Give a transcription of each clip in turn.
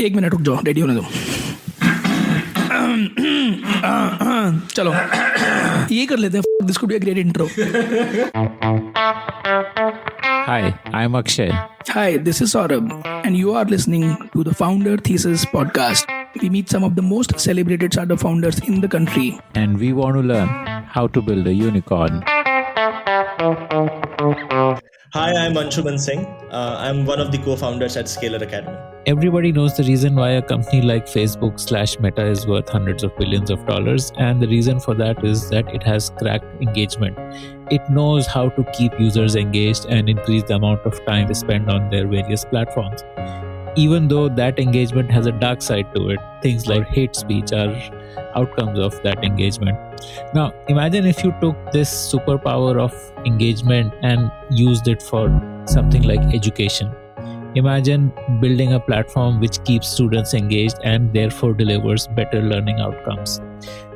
एक मिनट रुक जाओ, रेडी होने दो. चलो ये कर लेते हैं. This could be a great intro. Hi, I'm Akshay. Hi, this is Saurabh, and you are listening to the Founder Thesis podcast. We meet some of the most celebrated startup founders in the country. And we want to learn how to build a unicorn. Hi, I'm Anshuman Singh. I'm one of the co-founders at Scalar Academy. Everybody knows the reason why a company like Facebook/Meta is worth hundreds of billions of dollars. And the reason for that is that it has cracked engagement. It knows how to keep users engaged and increase the amount of time they spend on their various platforms. Even though that engagement has a dark side to it, things like hate speech are outcomes of that engagement. Now, imagine if you took this superpower of engagement and used it for something like education. Imagine building a platform which keeps students engaged and therefore delivers better learning outcomes.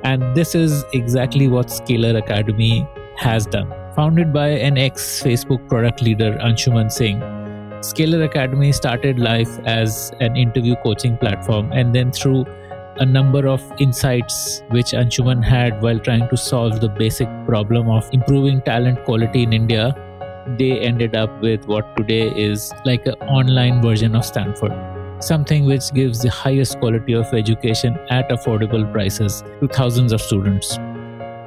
And this is exactly what Scalar Academy has done. Founded by an ex-Facebook product leader, Anshuman Singh, Scalar Academy started life as an interview coaching platform, and then through a number of insights which Anshuman had while trying to solve the basic problem of improving talent quality in India, they ended up with what today is like an online version of Stanford. Something which gives the highest quality of education at affordable prices to thousands of students.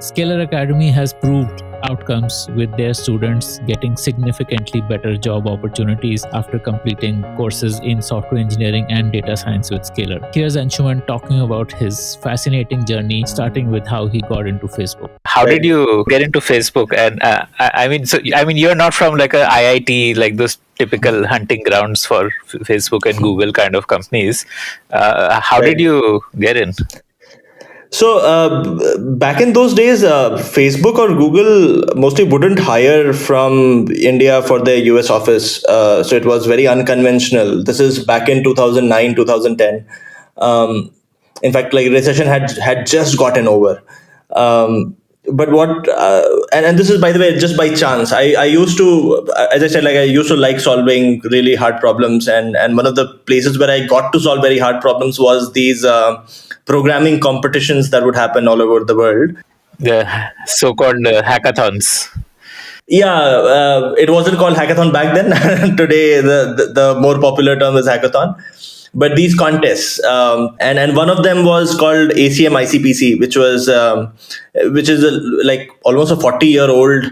Scalar Academy has proved outcomes with their students getting significantly better job opportunities after completing courses in software engineering and data science with Scalar. Here's Anshuman talking about his fascinating journey, starting with how he got into Facebook. How did you get into Facebook? And I mean, you're not from like a IIT, like those typical hunting grounds for Facebook and Google kind of companies. How did you get in? So back in those days, Facebook or Google mostly wouldn't hire from India for their US office. So it was very unconventional. This is back in 2009, 2010. In fact, like recession had just gotten over. But what, and this is, by the way, just by chance. I used to, as I said, like I used to like solving really hard problems. And one of the places where I got to solve very hard problems was these programming competitions that would happen all over the world. The so-called hackathons. Yeah, it wasn't called hackathon back then. Today, the more popular term is hackathon. But these contests, and one of them was called ACM ICPC, which is like almost a 40-year-old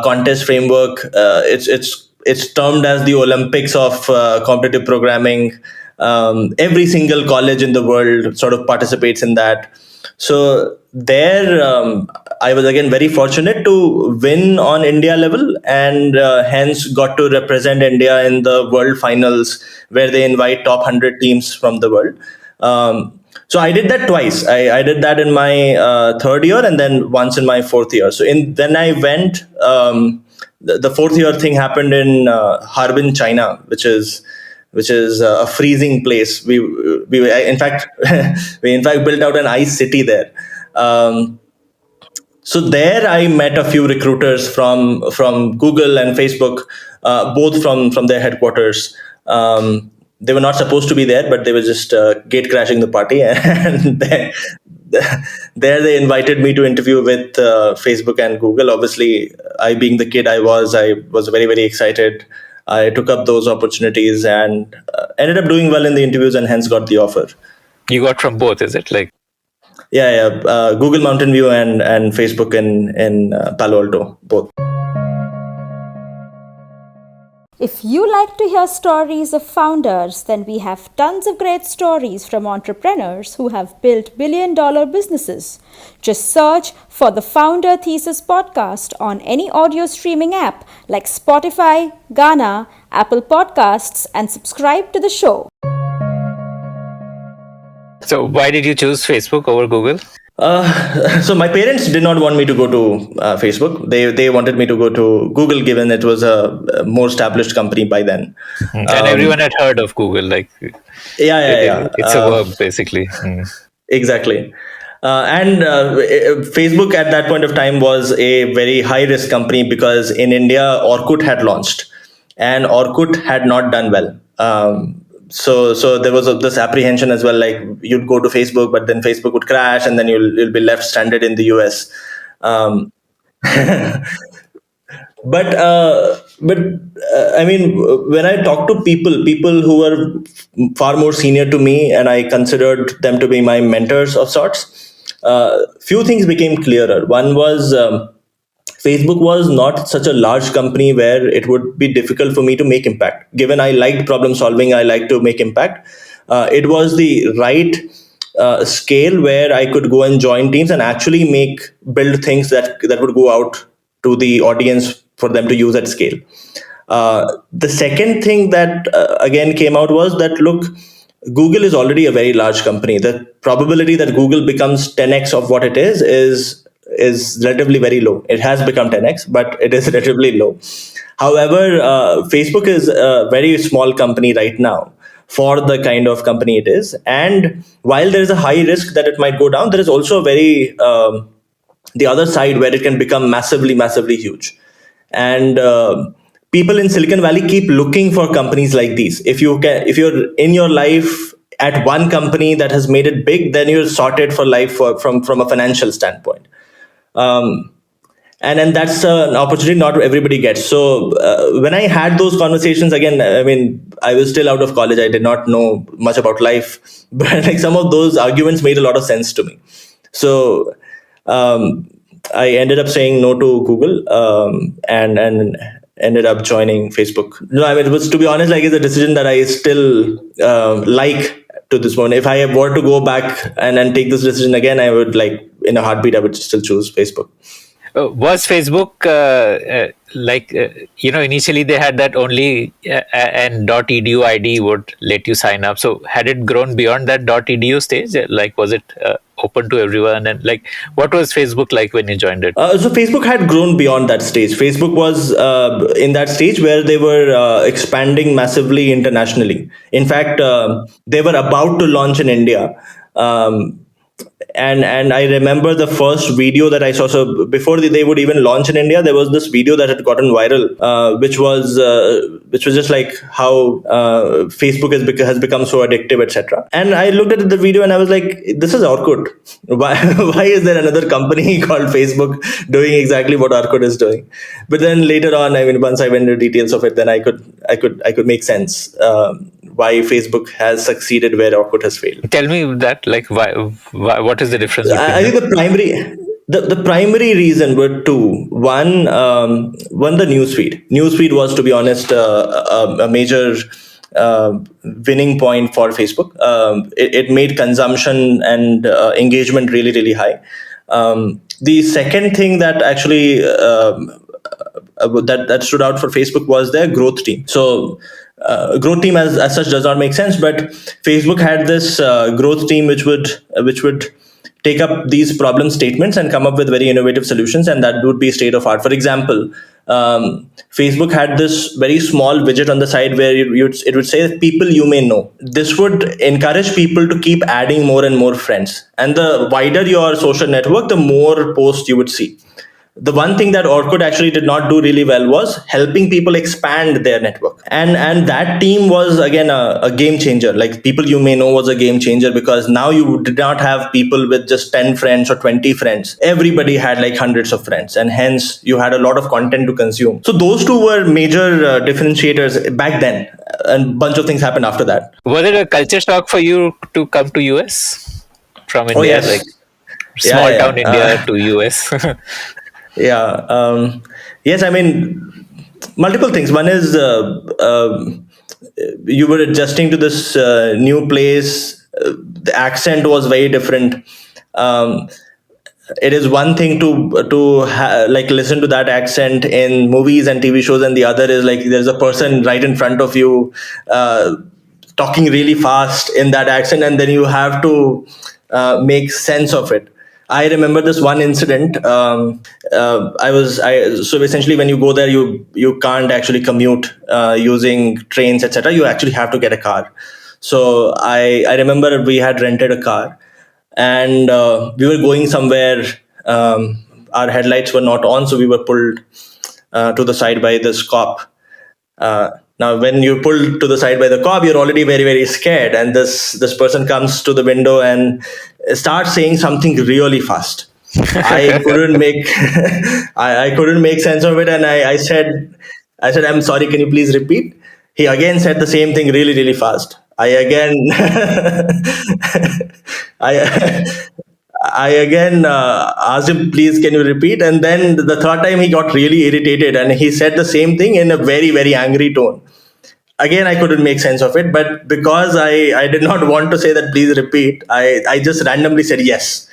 contest framework. It's termed as the Olympics of competitive programming. Every single college in the world sort of participates in that. So there, I was again very fortunate to win on India level, and hence got to represent India in the world finals, where they invite top 100 teams from the world. So I did that twice. I did that in my third year, and then once in my fourth year. So then I went. The fourth year thing happened in Harbin, China, which is a freezing place. We in fact built out an ice city there. So there I met a few recruiters from Google and Facebook, both from their headquarters. They were not supposed to be there, but they were just gate crashing the party, and there they invited me to interview with Facebook and Google. Obviously, I being the kid I was very, very excited. I took up those opportunities and ended up doing well in the interviews, and hence got the offer. You got from both, is it? Like, yeah. Google Mountain View and Facebook in Palo Alto, both. If you like to hear stories of founders, then we have tons of great stories from entrepreneurs who have built billion-dollar businesses. Just search for the Founder Thesis podcast on any audio streaming app like Spotify, Gaana, Apple Podcasts, and subscribe to the show. so why did you choose Facebook over Google? So my parents did not want me to go to Facebook. They wanted me to go to Google, given it was a more established company by then. And everyone had heard of Google. Like, yeah. It's a verb, basically. Exactly. And Facebook at that point of time was a very high risk company, because in India, Orkut had launched, and Orkut had not done well. so there was this apprehension as well, like you'd go to Facebook, but then Facebook would crash, and then you'll be left stranded in the US. Um, but I mean, when I talk to people who were far more senior to me, and I considered them to be my mentors of sorts, few things became clearer. One was, Facebook was not such a large company where it would be difficult for me to make impact. Given I liked problem solving, I liked to make impact. It was the right scale where I could go and join teams and actually build things that would go out to the audience for them to use at scale. The second thing that again came out was that, look, Google is already a very large company. The probability that Google becomes 10x of what it is relatively very low. It has become 10x, but it is relatively low. However, Facebook is a very small company right now for the kind of company it is. And while there is a high risk that it might go down, there is also a very the other side where it can become massively, massively huge. And people in Silicon Valley keep looking for companies like these. If you're in your life at one company that has made it big, then you're sorted for life from a financial standpoint. And that's an opportunity not everybody gets. So when I had those conversations, again, I mean, I was still out of college. I did not know much about life, but like some of those arguments made a lot of sense to me. So I ended up saying no to Google, and ended up joining Facebook. No, I mean, it was, to be honest, like, it's a decision that I still like to this moment. If I were to go back and take this decision again, I would, like, in a heartbeat, I would still choose Facebook. Was Facebook initially they had that only an .edu ID would let you sign up. So had it grown beyond that .edu stage? Like, was it open to everyone? And like, what was Facebook like when you joined it? So Facebook had grown beyond that stage. Facebook was in that stage where they were expanding massively internationally. In fact, they were about to launch in India. And I remember the first video that I saw. So before they would even launch in India, there was this video that had gotten viral, which was just like how Facebook has become so addictive, etc. And I looked at the video and I was like, this is Orkut. Why is there another company called Facebook doing exactly what Orkut is doing? But then later on, I mean, once I went into details of it, then I could make sense why Facebook has succeeded where Orkut has failed. Tell me that, like, why what is the difference? I think the primary reason were two. One, the newsfeed. Newsfeed was, to be honest, a major winning point for Facebook. It made consumption and engagement really, really high. The second thing that actually that stood out for Facebook was their growth team. So growth team as such does not make sense, but Facebook had this growth team which would take up these problem statements and come up with very innovative solutions, and that would be state of art. For example, Facebook had this very small widget on the side where it would say people you may know. This would encourage people to keep adding more and more friends, and the wider your social network, the more posts you would see. The one thing that Orkut actually did not do really well was helping people expand their network. And that team was, again, a game changer. Like, people you may know was a game changer, because now you did not have people with just 10 friends or 20 friends. Everybody had like hundreds of friends, and hence you had a lot of content to consume. So those two were major differentiators back then, and a bunch of things happened after that. Was it a culture shock for you to come to US from India? Oh, yes. Like, small town India to US? Yeah. Yes, I mean, multiple things. One is you were adjusting to this new place. The accent was very different. It is one thing to like listen to that accent in movies and TV shows, and the other is like there's a person right in front of you talking really fast in that accent, and then you have to make sense of it. I remember this one incident. So essentially, when you go there, you can't actually commute using trains, etc. You actually have to get a car. So I remember we had rented a car, and we were going somewhere. Our headlights were not on, so we were pulled to the side by this cop. Now, when you pull to the side by the cop, you're already very, very scared. And this person comes to the window and starts saying something really fast. I couldn't make I couldn't make sense of it, and I said, I'm sorry, can you please repeat? He again said the same thing really, really fast. I again I I again asked him, please, can you repeat? And then the third time he got really irritated and he said the same thing in a very, very angry tone. Again, I couldn't make sense of it, but because I did not want to say that, please repeat, I just randomly said yes.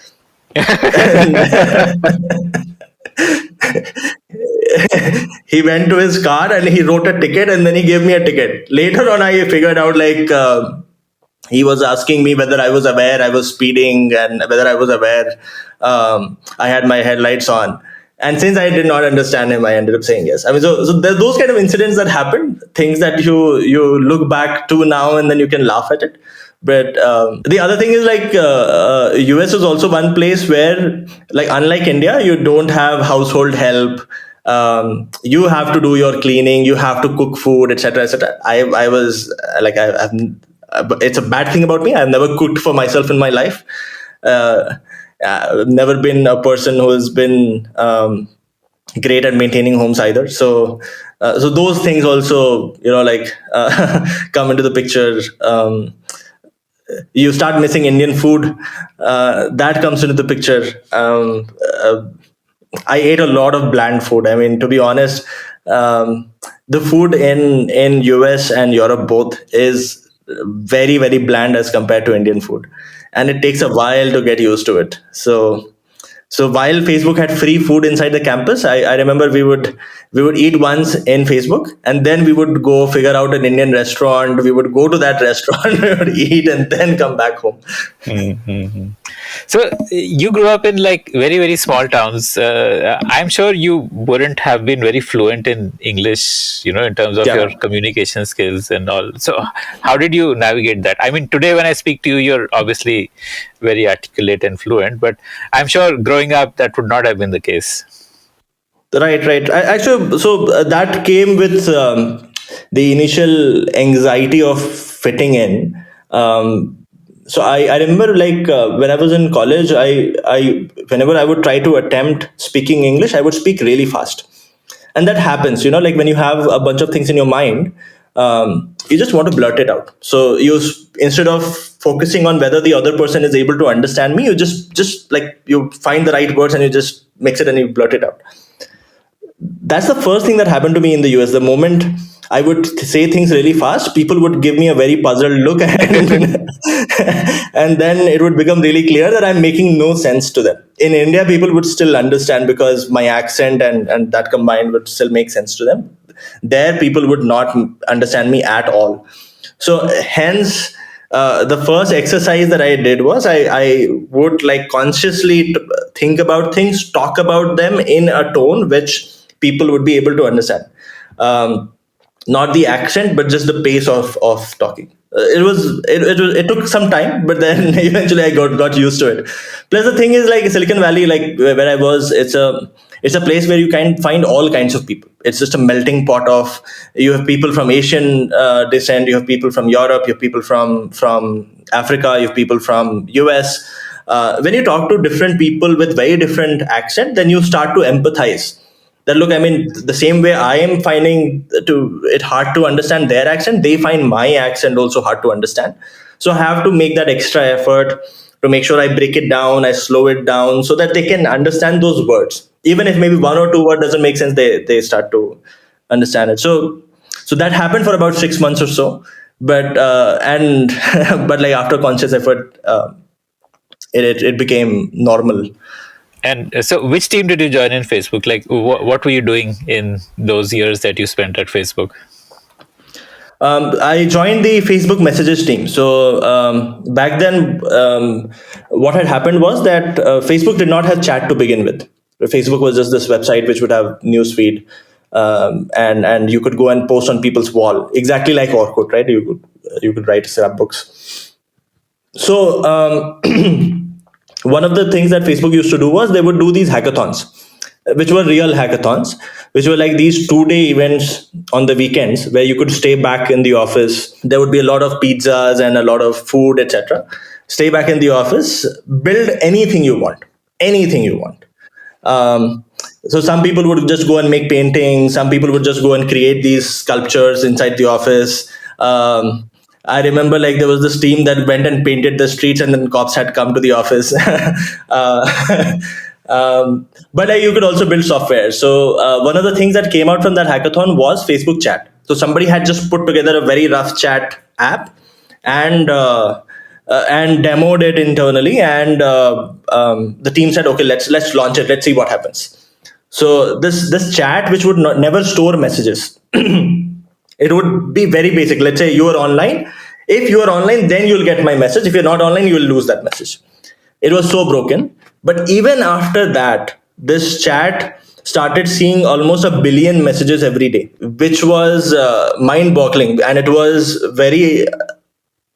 He went to his car and he wrote a ticket and then he gave me a ticket. Later on, I figured out he was asking me whether I was aware I was speeding and whether I was aware I had my headlights on. And since I did not understand him, I ended up saying yes. I mean, so there's those kind of incidents that happen, things that you look back to now and then you can laugh at it. But the other thing is US is also one place where, like, unlike India, you don't have household help. You have to do your cleaning, you have to cook food, etc., etc. I was I've it's a bad thing about me. I've never cooked for myself in my life. I've never been a person who has been great at maintaining homes either. So those things also, come into the picture. You start missing Indian food. That comes into the picture. I ate a lot of bland food. I mean, to be honest, the food in US and Europe both is very, very bland as compared to Indian food, and it takes a while to get used to it. So while Facebook had free food inside the campus, I remember we would eat once in Facebook, and then we would go figure out an Indian restaurant. We would go to that restaurant, we would eat, and then come back home. Mm-hmm. So you grew up in like very, very small towns. I'm sure you wouldn't have been very fluent in English, in terms of your communication skills and all. So how did you navigate that? I mean, today when I speak to you, you're obviously very articulate and fluent, but I'm sure growing up that would not have been the case. Right. That came with the initial anxiety of fitting in. So I remember when I was in college, I whenever I would try to attempt speaking English, I would speak really fast. And that happens, when you have a bunch of things in your mind, you just want to blurt it out. So instead of focusing on whether the other person is able to understand me, you just you find the right words and you just mix it and you blurt it out. That's the first thing that happened to me in the US. The moment I would say things really fast, people would give me a very puzzled look and then it would become really clear that I'm making no sense to them. In India, people would still understand because my accent and that combined would still make sense to them. There, people would not understand me at all. So hence, the first exercise that I did was I would consciously think about things, talk about them in a tone which people would be able to understand. Not the accent, but just the pace of talking. It took some time, but then eventually I got used to it. Plus the thing is, Silicon Valley, where I was, it's a place where you can find all kinds of people. It's just a melting pot of, you have people from Asian descent, you have people from Europe, you have people from Africa, you have people from US. When you talk to different people with very different accent, then you start to empathize. That look, I mean, the same way I am finding it hard to understand their accent, they find my accent also hard to understand. So I have to make that extra effort to make sure I break it down, I slow it down so that they can understand those words. Even if maybe one or two words doesn't make sense, they start to understand it. So that happened for about 6 months or so. But but after conscious effort, it became normal. And so which team did you join in Facebook? What were you doing in those years that you spent at Facebook? I joined the Facebook messages team. So back then, what had happened was that Facebook did not have chat to begin with. Facebook was just this website which would have newsfeed, and you could go and post on people's wall, exactly like Orkut, right? You could write scrapbooks. So one of the things that Facebook used to do was they would do these hackathons. which were real hackathons, which were like these 2-day events on the weekends where you could stay back in the office. There would be a lot of pizzas and a lot of food, etc. Stay back in the office, build anything you want, anything you want. So some people would just go and make paintings. Some people would just go and create these sculptures inside the office. I remember like there was this team that went and painted the streets, and then cops had come to the office. But you could also build software. So one of the things that came out from that hackathon was Facebook chat. So somebody had just put together a very rough chat app and demoed it internally, and the team said, okay, let's launch it, let's see what happens. So this chat, which would never store messages, it would be very basic. Let's say you are online. If you are online, then you'll get my message. If you're not online, you will lose that message. It was so broken. But even after that, this chat started seeing almost 1 billion messages every day, which was mind-boggling, and it was very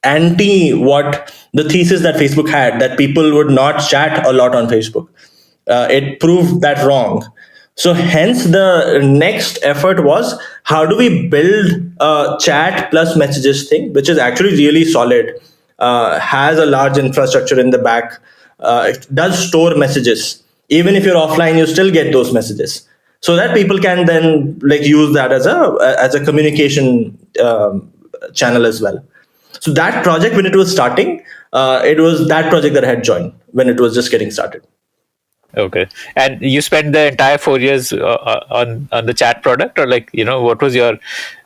anti what the thesis that Facebook had, that people would not chat a lot on Facebook. It proved that wrong. So hence the next effort was, how do we build a chat plus messages thing, which is actually really solid, has a large infrastructure in the back, it does store messages. Even if you're offline, you still get those messages, so that people can then like use that as a communication channel as well. So that project, when it was starting, it was that project that I had joined when it was just getting started. Okay. And you spent the entire 4 years on the chat product, or like, what was your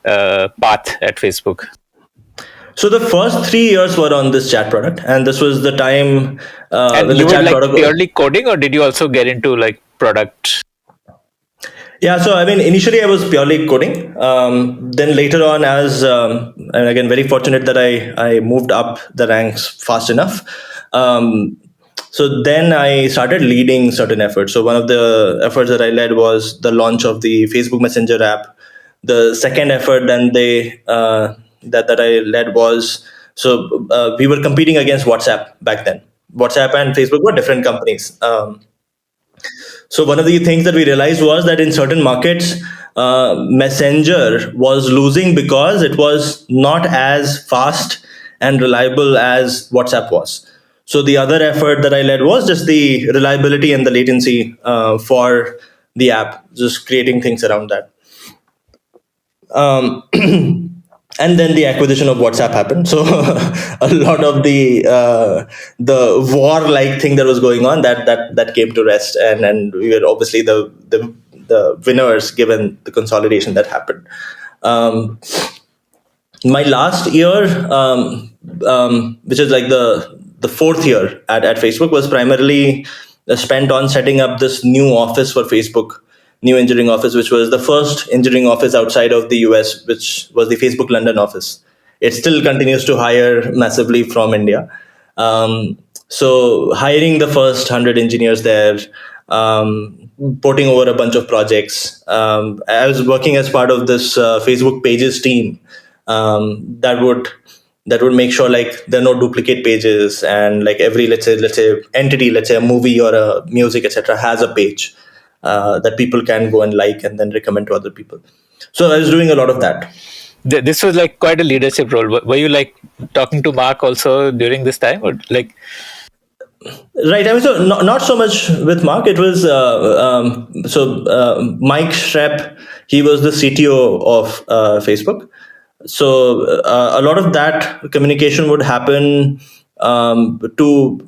path at Facebook? So the first 3 years were on this chat product, and this was the time and when you the were chat like product purely coding, or did you also get into like product? Yeah, so I mean, initially I was purely coding. Then later on, and again, very fortunate that I moved up the ranks fast enough. So then I started leading certain efforts. So one of the efforts that I led was the launch of the Facebook Messenger app. The second effort then that I led was, we were competing against WhatsApp back then. WhatsApp and Facebook were different companies. So one of the things that we realized was that in certain markets, Messenger was losing because it was not as fast and reliable as WhatsApp was. So the other effort that I led was just the reliability and the latency for the app, just creating things around that. And then the acquisition of WhatsApp happened. So a lot of the war-like thing that was going on that came to rest, and we were obviously the winners given the consolidation that happened. My last year, which is like the fourth year at Facebook, was primarily spent on setting up this new office for Facebook. New engineering office, which was the first engineering office outside of the US, which was the Facebook London office. It still continues to hire massively from India. So hiring the first 100 engineers there, porting over a bunch of projects. I was working as part of this Facebook Pages team that would make sure like there are no duplicate pages, and like every let's say entity, let's say a movie or a music, etc., has a page that people can go and like and then recommend to other people. So I was doing a lot of that. This was like quite a leadership role. Were you like talking to Mark also during this time, or like? Right. I mean, so not so much with Mark. It was Mike Schrepp. He was the CTO of Facebook. So a lot of that communication would happen to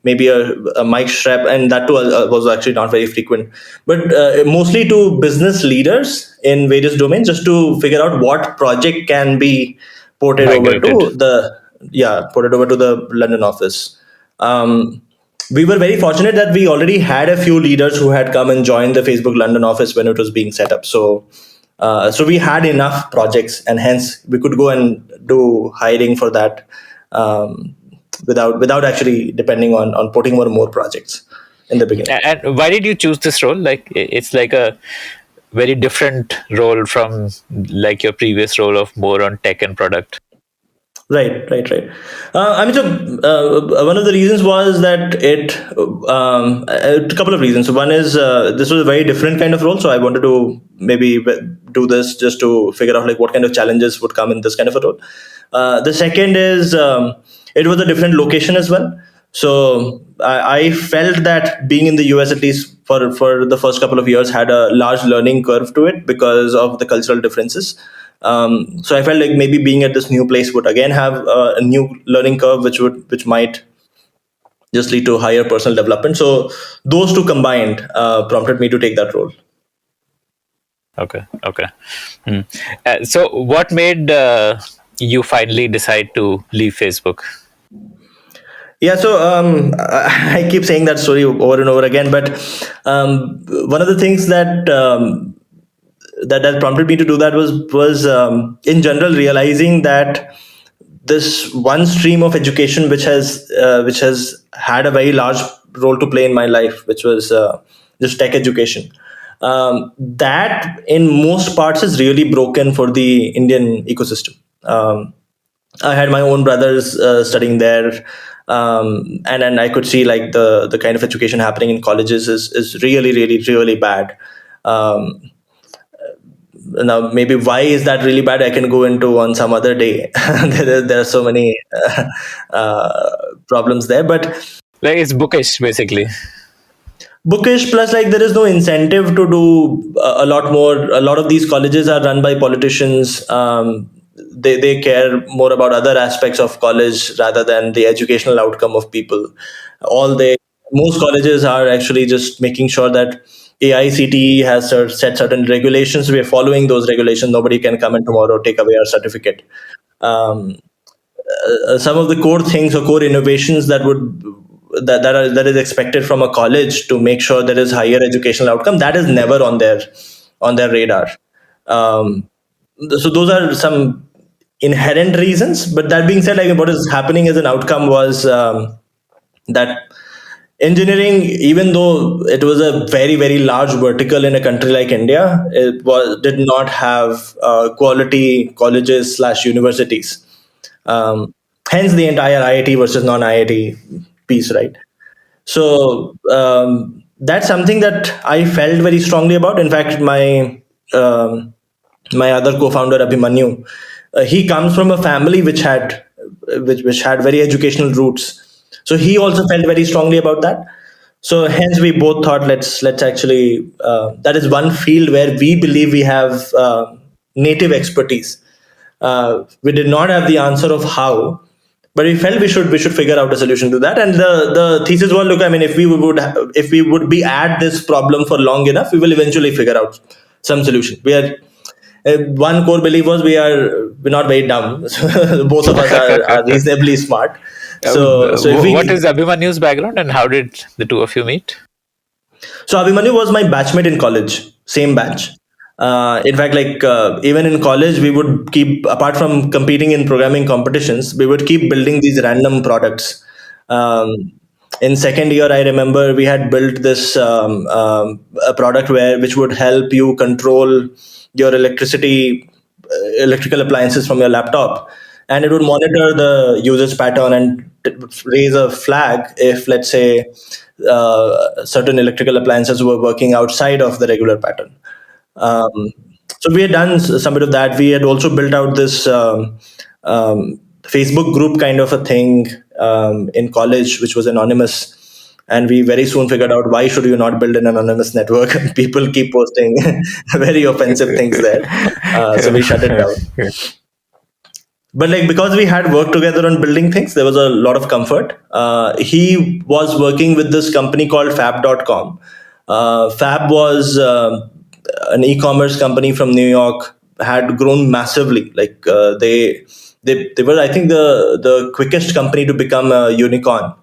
maybe a Mike Schrepp, and that too was actually not very frequent, but mostly to business leaders in various domains, just to figure out what project can be ported over to the London office. We were very fortunate that we already had a few leaders who had come and joined the Facebook London office when it was being set up. So we had enough projects, and hence we could go and do hiring for that. Without actually depending on putting more projects in the beginning. And why did you choose this role? Like, it's like a very different role from like your previous role of more on tech and product. Right. One of the reasons was that a couple of reasons. So one is this was a very different kind of role, so I wanted to maybe do this just to figure out like what kind of challenges would come in this kind of a role. The second is it was a different location as well. So I felt that being in the US, at least for the first couple of years, had a large learning curve to it because of the cultural differences. So I felt like maybe being at this new place would again have a new learning curve, which might just lead to higher personal development. So those two combined prompted me to take that role. Okay. So what made you finally decide to leave Facebook? Yeah, so I keep saying that story over and over again, but one of the things that prompted me to do that was in general realizing that this one stream of education which has had a very large role to play in my life, which was just tech education. That in most parts is really broken for the Indian ecosystem. I had my own brothers studying there, and I could see like the kind of education happening in colleges is really bad. Um, Now, maybe why is that really bad? I can go into on some other day. There are so many problems there, but Like it's bookish, basically. bookish plus like there is no incentive to do a lot more. A lot of these colleges are run by politicians. They care more about other aspects of college rather than the educational outcome of people. All they Most colleges are actually just making sure that AICTE has set certain regulations. We are following those regulations. Nobody can come and tomorrow take away our certificate. Um, some of the core things or core innovations that is expected from a college to make sure there is higher educational outcome, that is never on their radar. Um, so those are some inherent reasons. But that being said, like what is happening as an outcome was that engineering, even though it was a very large vertical in a country like India, did not have quality colleges slash universities. Hence the entire IIT versus non-IIT piece, right? So that's something that I felt very strongly about. In fact, um, my other co-founder Abhimanyu, he comes from a family which had very educational roots. So he also felt very strongly about that. So hence we both thought let's actually that is one field where we believe we have native expertise. We did not have the answer of how, but we felt we should figure out a solution to that. And the thesis was, look, I mean, if we would be at this problem for long enough, we will eventually figure out some solution. We are One core belief was we're not very dumb. Both of us are reasonably smart. So if What is Abhimanyu's background and how did the two of you meet? So Abhimanyu was my batchmate in college, same batch. In fact, like even in college, we would keep, apart from competing in programming competitions, we would keep building these random products. In second year, I remember we had built this a product which would help you control your electrical appliances from your laptop, and it would monitor the user's pattern and raise a flag if, let's say, certain electrical appliances were working outside of the regular pattern. Um, so we had done some bit of that. We had also built out this Facebook group kind of a thing in college, which was anonymous. And we very soon figured out, why should you not build an anonymous network? People keep posting very offensive things there. So we shut it down. But like, because we had worked together on building things, there was a lot of comfort. He was working with this company called Fab.com. Fab was an e-commerce company from New York, had grown massively. Like they were, I think, the quickest company to become a unicorn,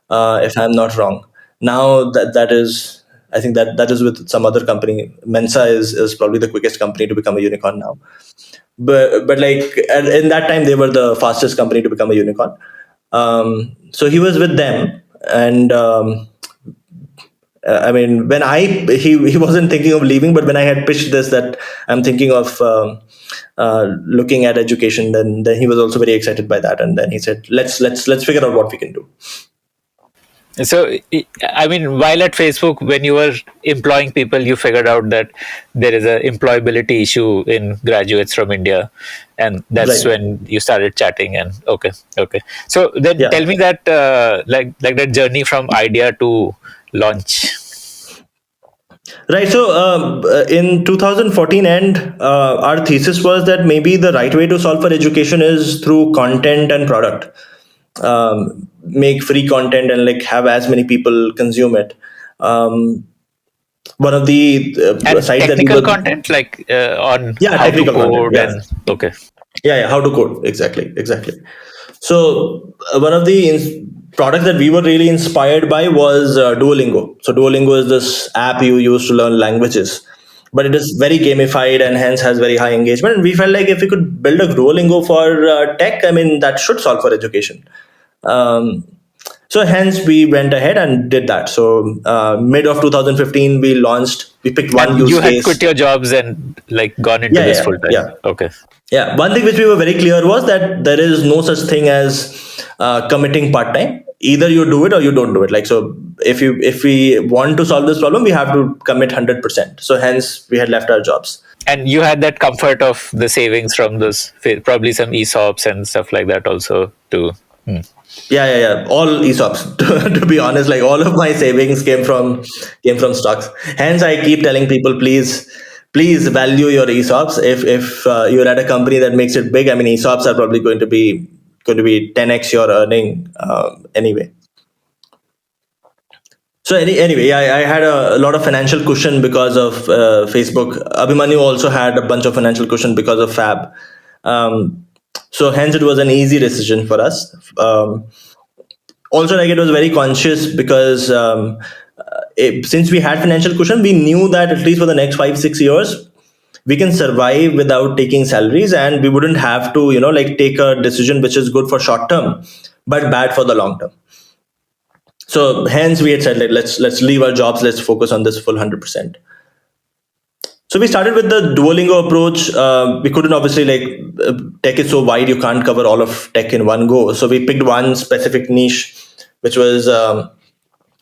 if I'm not wrong. Now that is, I think that is with some other company. Mensa is probably the quickest company to become a unicorn now. But like in that time, they were the fastest company to become a unicorn. So he was with them, and I mean, when he wasn't thinking of leaving, but when I had pitched this that I'm thinking of looking at education, then he was also very excited by that, and then he said, let's figure out what we can do. So, I mean, while at Facebook, when you were employing people, you figured out that there is a employability issue in graduates from India, and that's Right. when you started chatting. And okay. So then, Yeah. tell me that like that journey from idea to launch. Right. So in 2014 end, our thesis was that maybe the right way to solve for education is through content and product. Make free content and like have as many people consume it. One of the And sites that we technical were, content, like on yeah, how to technical content, code yeah. and okay. Yeah, how to code, exactly. So one of the products that we were really inspired by was Duolingo. So Duolingo is this app you use to learn languages, but it is very gamified and hence has very high engagement. And we felt like if we could build a Duolingo for tech, I mean, that should solve for education. So hence we went ahead and did that. So mid of 2015, we picked one And use you had case. quit your jobs and like gone into Yeah, this yeah, full time. yeah. Okay. Yeah, one thing which we were very clear was that there is no such thing as committing part time. Either you do it or you don't do it. Like, so if we want to solve this problem, we have to commit 100%. So hence we had left our jobs. And you had that comfort of the savings from this, probably some ESOPs and stuff like that also too. Yeah. All ESOPs. To be honest, like all of my savings came from stocks. Hence, I keep telling people, please value your ESOPs. If you're at a company that makes it big, I mean, ESOPs are probably going to be 10x your earning anyway. So anyway, I had a lot of financial cushion because of Facebook. Abhimanyu also had a bunch of financial cushion because of Fab. So hence it was an easy decision for us. Also, like, it was very conscious because since we had financial cushion, we knew that at least for the next 5-6 years we can survive without taking salaries, and we wouldn't have to like take a decision which is good for short term but bad for the long term. So hence we had said, like, let's leave our jobs, let's focus on this full 100%. So we started with the Duolingo approach. We couldn't obviously, tech is so wide, you can't cover all of tech in one go. So we picked one specific niche, which was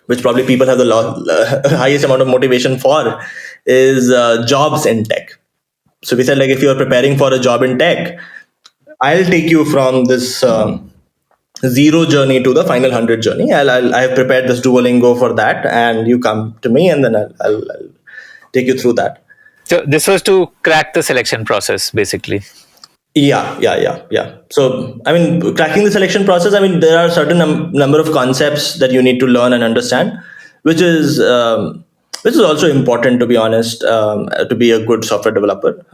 which probably people have the highest amount of motivation for, is jobs in tech. So we said, like, if you're preparing for a job in tech, I'll take you from this zero journey to the final 100 journey. I have prepared this Duolingo for that, and you come to me, and then I'll take you through that. So this was to crack the selection process, basically. Yeah. So, I mean, cracking the selection process, I mean, there are certain number of concepts that you need to learn and understand, which is also important, to be honest, to be a good software developer.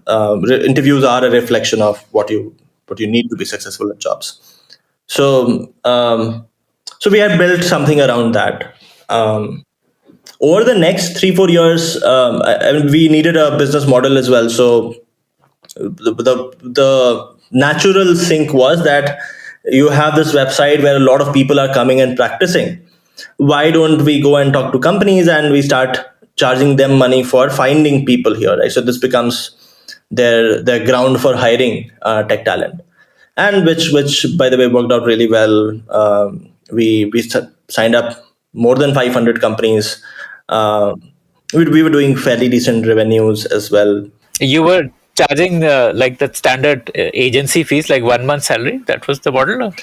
Interviews are a reflection of what you need to be successful at jobs. So, so we had built something around that. Over the next 3-4 years, I mean, we needed a business model as well. So the natural sync was that you have this website where a lot of people are coming and practicing. Why don't we go and talk to companies and we start charging them money for finding people here, right? So this becomes their ground for hiring tech talent, and which by the way worked out really well. We signed up more than 500 companies. We were doing fairly decent revenues as well. You were charging like the standard agency fees, like 1 month salary. That was the model. Or?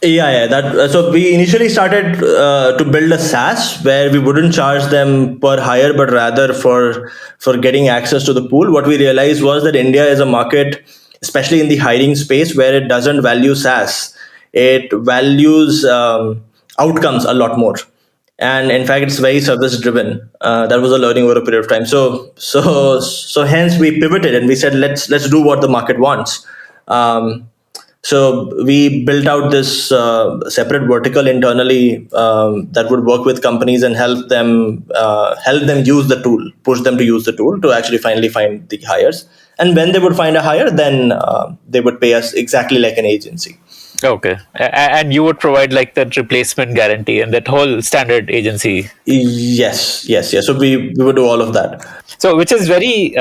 Yeah. That so we initially started to build a SaaS where we wouldn't charge them per hire, but rather for getting access to the pool. What we realized was that India is a market, especially in the hiring space, where it doesn't value SaaS. It values outcomes a lot more, and in fact, it's very service driven. That was a learning over a period of time. So hence we pivoted and we said, let's do what the market wants. So we built out this separate vertical internally that would work with companies and help them use the tool, push them to use the tool to actually finally find the hires. And when they would find a hire, then they would pay us exactly like an agency. Okay. And you would provide like that replacement guarantee and that whole standard agency. Yes. So we would do all of that. So, which is very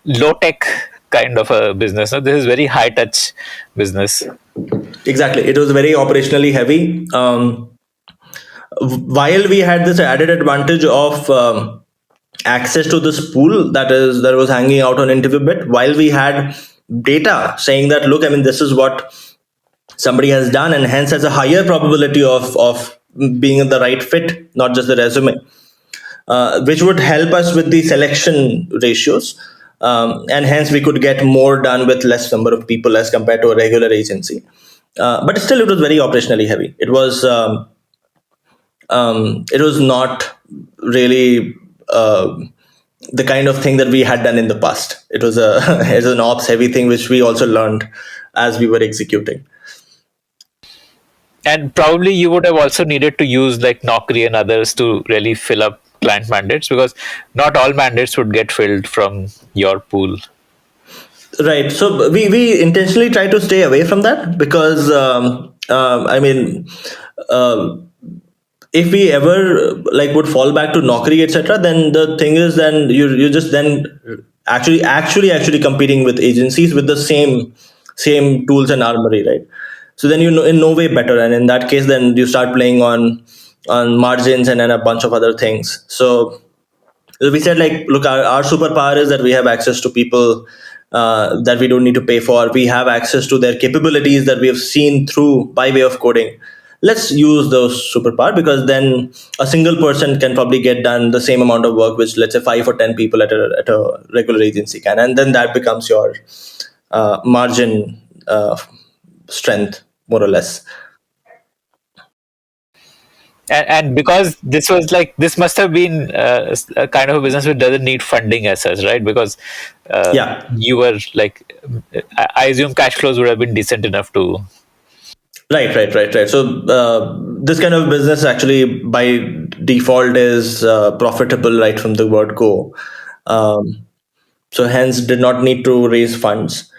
low tech kind of a business. So this is very high touch business. Exactly. It was very operationally heavy. While we had this added advantage of access to this pool that was hanging out on InterviewBit, while we had data saying that, look, I mean, this is what somebody has done, and hence has a higher probability of being the right fit, not just the resume, which would help us with the selection ratios. And hence we could get more done with less number of people as compared to a regular agency. But still, it was very operationally heavy. It was not really the kind of thing that we had done in the past. It was it's an ops heavy thing, which we also learned as we were executing. And probably you would have also needed to use like Naukri and others to really fill up client mandates, because not all mandates would get filled from your pool. Right. So we intentionally try to stay away from that because I mean, if we ever like would fall back to Naukri, etc., then the thing is, then you just then actually competing with agencies with the same tools and armory, right? So then you know in no way better, and in that case, then you start playing on margins and then a bunch of other things. So we said, like, look, our superpower is that we have access to people that we don't need to pay for. We have access to their capabilities that we have seen through by way of coding. Let's use those superpower, because then a single person can probably get done the same amount of work which, let's say, 5 or 10 people at a regular agency can, and then that becomes your margin strength, more or less. And because this was like, this must have been a kind of a business which doesn't need funding as such, right? Because Yeah. you were like, I assume cash flows would have been decent enough to. Right. So this kind of business actually by default is profitable right from the word go. So hence did not need to raise funds.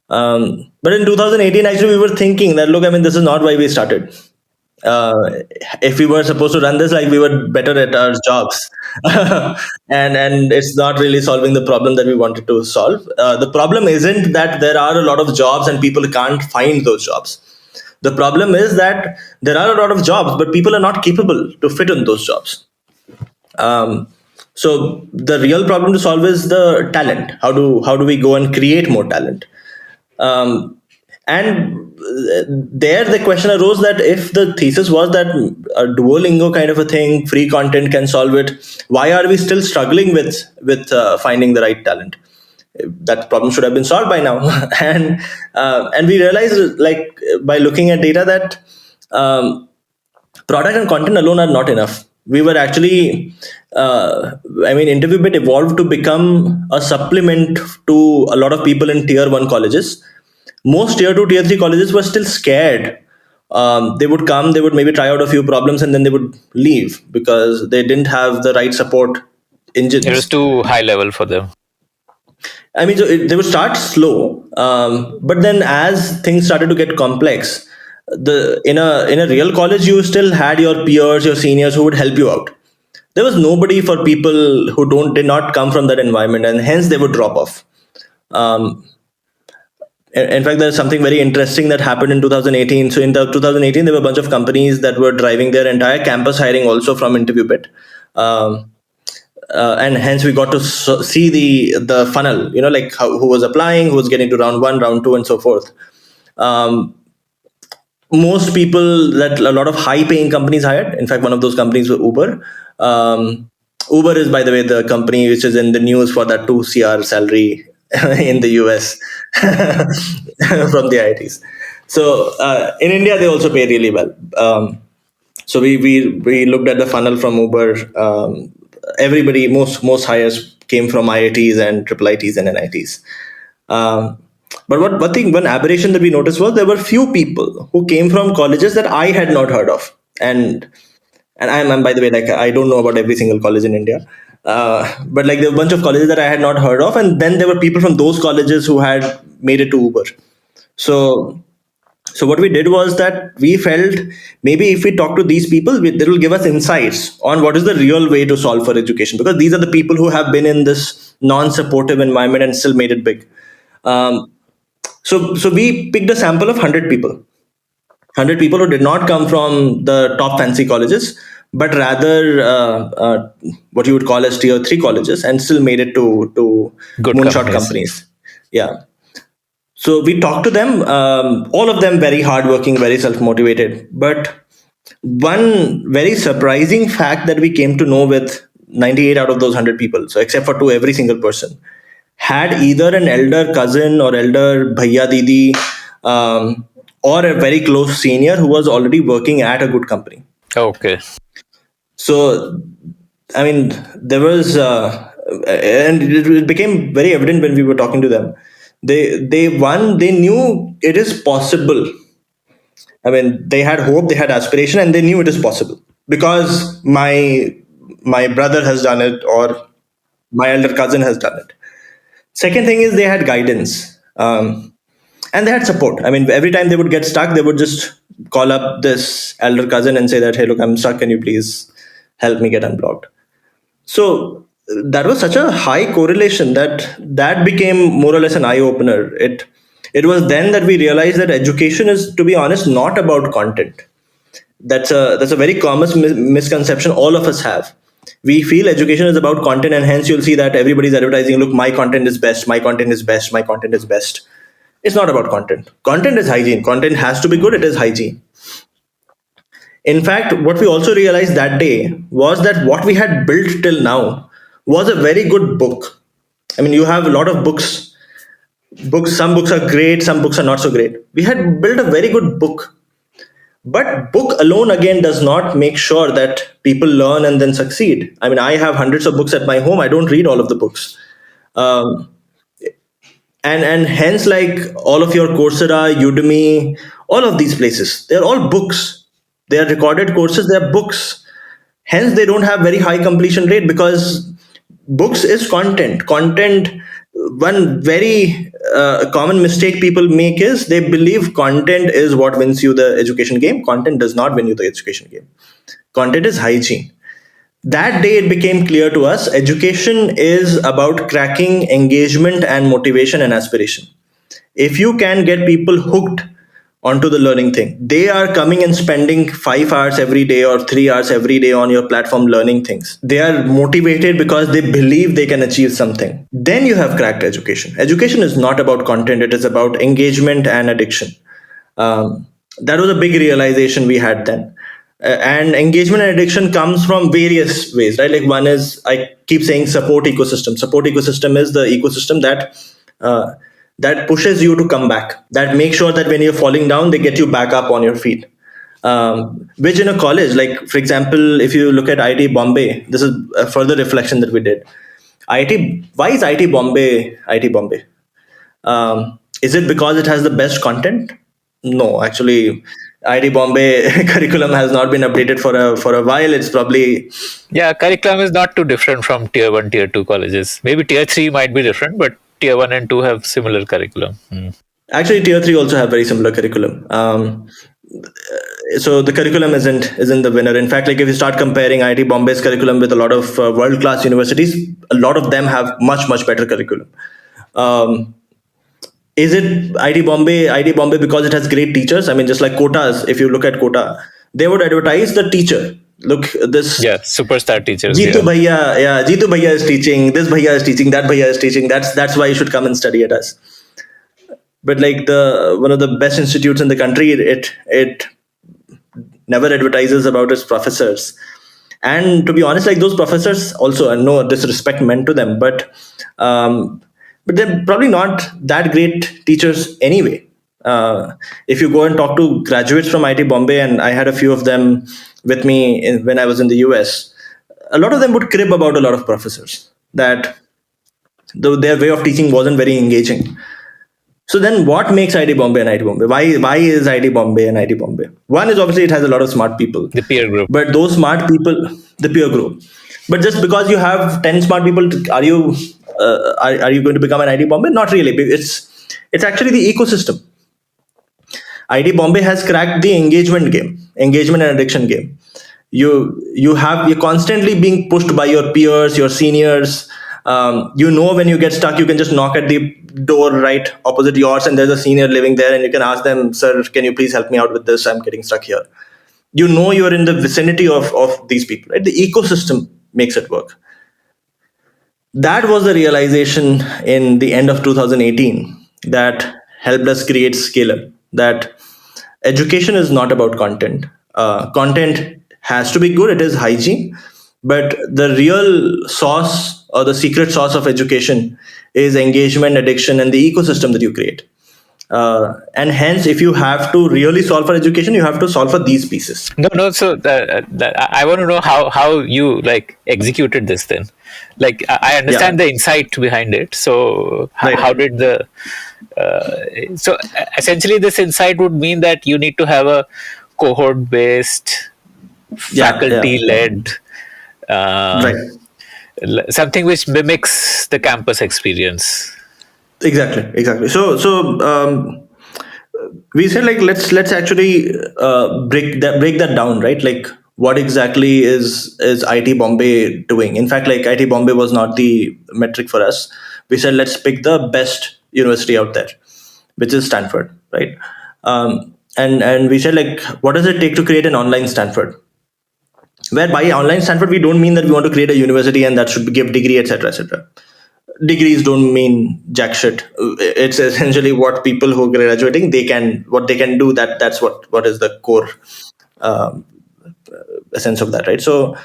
But in 2018, actually, we were thinking that, look, I mean, this is not why we started. If we were supposed to run this, like, we were better at our jobs, and it's not really solving the problem that we wanted to solve. The problem isn't that there are a lot of jobs and people can't find those jobs. The problem is that there are a lot of jobs, but people are not capable to fit in those jobs. So the real problem to solve is the talent. How do we go and create more talent? And there the question arose that if the thesis was that a Duolingo kind of a thing, free content can solve it, why are we still struggling with finding the right talent? That problem should have been solved by now. And we realized, like, by looking at data, that product and content alone are not enough. We were actually, InterviewBit evolved to become a supplement to a lot of people in tier 1 colleges. Most tier 2, tier 3 colleges were still scared. They would come, they would maybe try out a few problems, and then they would leave because they didn't have the right support engines. It was too high level for them. So they would start slow, but then as things started to get complex, in a real college, you still had your peers, your seniors who would help you out. There was nobody for people who did not come from that environment, and hence they would drop off. In fact, there's something very interesting that happened in 2018. So in 2018, there were a bunch of companies that were driving their entire campus hiring also from InterviewBit. And hence we got to see the funnel, like who was applying, who was getting to round 1, round 2, and so forth. Most people that a lot of high-paying companies hired. In fact, one of those companies was Uber. Uber is, by the way, the company which is in the news for that 2 CR salary in the US from the IITs. So in India, they also pay really well. So we looked at the funnel from Uber. Everybody, most hires came from IITs and triple ITs and NITs. But one aberration that we noticed was there were few people who came from colleges that I had not heard of. And I'm, by the way, like, I don't know about every single college in India. But like there were a bunch of colleges that I had not heard of, and then there were people from those colleges who had made it to Uber. So So what we did was that we felt maybe if we talk to these people, they will give us insights on what is the real way to solve for education, because these are the people who have been in this non-supportive environment and still made it big. Um, so we picked a sample of 100 people, 100 people who did not come from the top fancy colleges, but rather what you would call as tier 3 colleges, and still made it to Good moonshot companies. companies. Yeah. So we talked to them, all of them very hardworking, very self-motivated. But one very surprising fact that we came to know with 98 out of those 100 people, so except for two, every single person had either an elder cousin or elder bhaiya didi, or a very close senior who was already working at a good company. Okay. So, I mean, there was, and it became very evident when we were talking to them. They knew it is possible. I mean, they had hope, they had aspiration, and they knew it is possible because my brother has done it, or my elder cousin has done it. Second thing is they had guidance, and they had support. I mean, every time they would get stuck, they would just call up this elder cousin and say that, "Hey, look, I'm stuck. Can you please help me get unblocked?" So that was such a high correlation that became more or less an eye opener. It was then that we realized that education is, to be honest, not about content. That's a very common misconception all of us have. We feel education is about content, and hence you'll see that everybody's advertising, look, my content is best, my content is best, my content is best. It's not about content. Content is hygiene. Content has to be good. It is hygiene. In fact, what we also realized that day was that what we had built till now was a very good book. I mean, you have a lot of books. Some books are great, some books are not so great. We had built a very good book. But book alone, again, does not make sure that people learn and then succeed. I mean, I have hundreds of books at my home. I don't read all of the books. Um, and hence, like all of your Coursera, Udemy, all of these places, they're all books. They are recorded courses, they're books. Hence, they don't have very high completion rate because books is content. One very common mistake people make is they believe content is what wins you the education game. Content does not win you the education game. Content is hygiene. That day it became clear to us education is about cracking engagement and motivation and aspiration. If you can get people hooked onto the learning thing, they are coming and spending 5 hours every day or 3 hours every day on your platform learning things. They are motivated because they believe they can achieve something. Then you have cracked education. Education is not about content, it is about engagement and addiction. That was a big realization we had then. And engagement and addiction comes from various ways, right? Like one is, I keep saying, support ecosystem. Support ecosystem is the ecosystem that pushes you to come back, that makes sure that when you're falling down, they get you back up on your feet. Which in a college, like for example, if you look at IIT Bombay, this is a further reflection that we did. Why is IIT Bombay IIT Bombay? Is it because it has the best content? No, actually, IIT Bombay curriculum has not been updated for a while. It's probably, Yeah, curriculum is not too different from tier 1, tier 2 colleges. Maybe tier 3 might be different, but tier 1 and 2 have similar curriculum. actually tier 3 also have very similar curriculum. So the curriculum isn't the winner. In fact, like if you start comparing IIT Bombay's curriculum with a lot of world-class universities, a lot of them have much better curriculum. Is it IIT Bombay because it has great teachers? I mean, just like quotas, if you look at quota, they would advertise the teacher. Look, this Superstar teachers. Jitu Bhaiya is teaching, this Bhaiya is teaching, that Bhaiya is teaching. That's why you should come and study at us. But like one of the best institutes in the country, it never advertises about its professors. And to be honest, like those professors also, and no disrespect meant to them, but they're probably not that great teachers anyway. If you go and talk to graduates from IIT Bombay, and I had a few of them with me when I was in the US, a lot of them would crib about a lot of professors that their way of teaching wasn't very engaging. So then what makes IIT Bombay and IIT Bombay? Why is IIT Bombay and IIT Bombay? One is obviously it has a lot of smart people. The peer group. But those smart people, the peer group. But just because you have 10 smart people, are you going to become an IIT Bombay? Not really. It's actually the ecosystem. IT Bombay has cracked the engagement and addiction game. You're constantly being pushed by your peers, your seniors. When you get stuck, you can just knock at the door right opposite yours, and there's a senior living there, and you can ask them, "Sir, can you please help me out with this? I'm getting stuck here." You're in the vicinity of these people, right? The ecosystem makes it work. That was the realization in the end of 2018 that helped us create Scalar. That education is not about content. Content has to be good, it is hygiene, but the real sauce or the secret sauce of education is engagement, addiction, and the ecosystem that you create. And hence, if you have to really solve for education, you have to solve for these pieces. No. So I want to know how you like executed this then. Like I understand the insight behind it. So Right. how did the so essentially this insight would mean that you need to have a cohort based, faculty led, Right. something which mimics the campus experience. Exactly. So we said, like, let's actually break that down, right? Like, what exactly is IT Bombay doing? In fact, like, IT Bombay was not the metric for us. We said, let's pick the best university out there, which is Stanford, right? And we said, like, what does it take to create an online Stanford? Where by online Stanford, we don't mean that we want to create a university and that should give degree, etc., etc. Degrees don't mean jack shit. It's essentially what people who are graduating what they can do. That's what is the core essence of that, right? So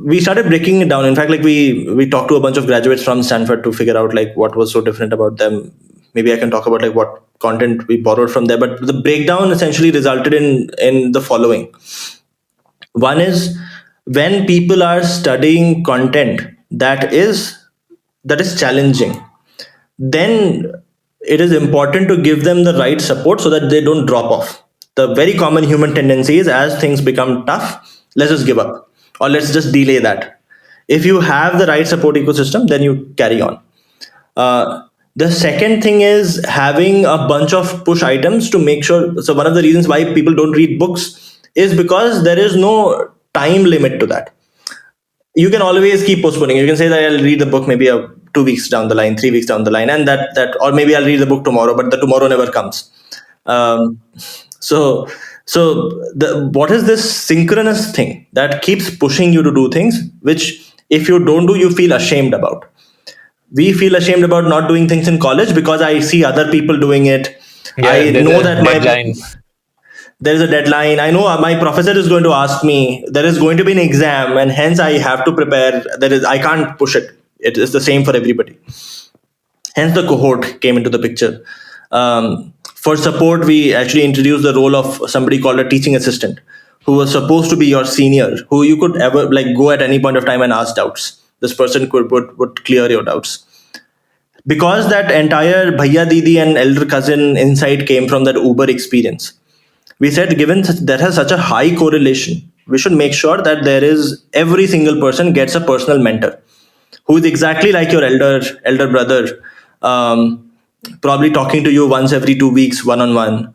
we started breaking it down. In fact, like, we talked to a bunch of graduates from Stanford to figure out like what was so different about them. Maybe I can talk about like what content we borrowed from there. But the breakdown essentially resulted in the following. One is, when people are studying content that is challenging, then it is important to give them the right support so that they don't drop off. The very common human tendency is, as things become tough, let's just give up, or let's just delay that. If you have the right support ecosystem, then you carry on. The second thing is having a bunch of push items to make sure. So one of the reasons why people don't read books is because there is no time limit to that. You can always keep postponing. You can say that I'll read the book maybe 2 weeks down the line, 3 weeks down the line, and or maybe I'll read the book tomorrow, but the tomorrow never comes. So what is this synchronous thing that keeps pushing you to do things, which if you don't do, you feel ashamed about? We feel ashamed about not doing things in college because I see other people doing it. I know that there is a deadline. I know my professor is going to ask me. There is going to be an exam, and hence I have to prepare. I can't push it. It is the same for everybody. Hence, the cohort came into the picture. For support, we actually introduced the role of somebody called a teaching assistant, who was supposed to be your senior, who you could ever like go at any point of time and ask doubts. This person would clear your doubts. Because that entire bhaiya didi and elder cousin insight came from that Uber experience, we said, given that has such a high correlation, we should make sure that every single person gets a personal mentor who is exactly like your elder brother, probably talking to you once every 2 weeks, one-on-one,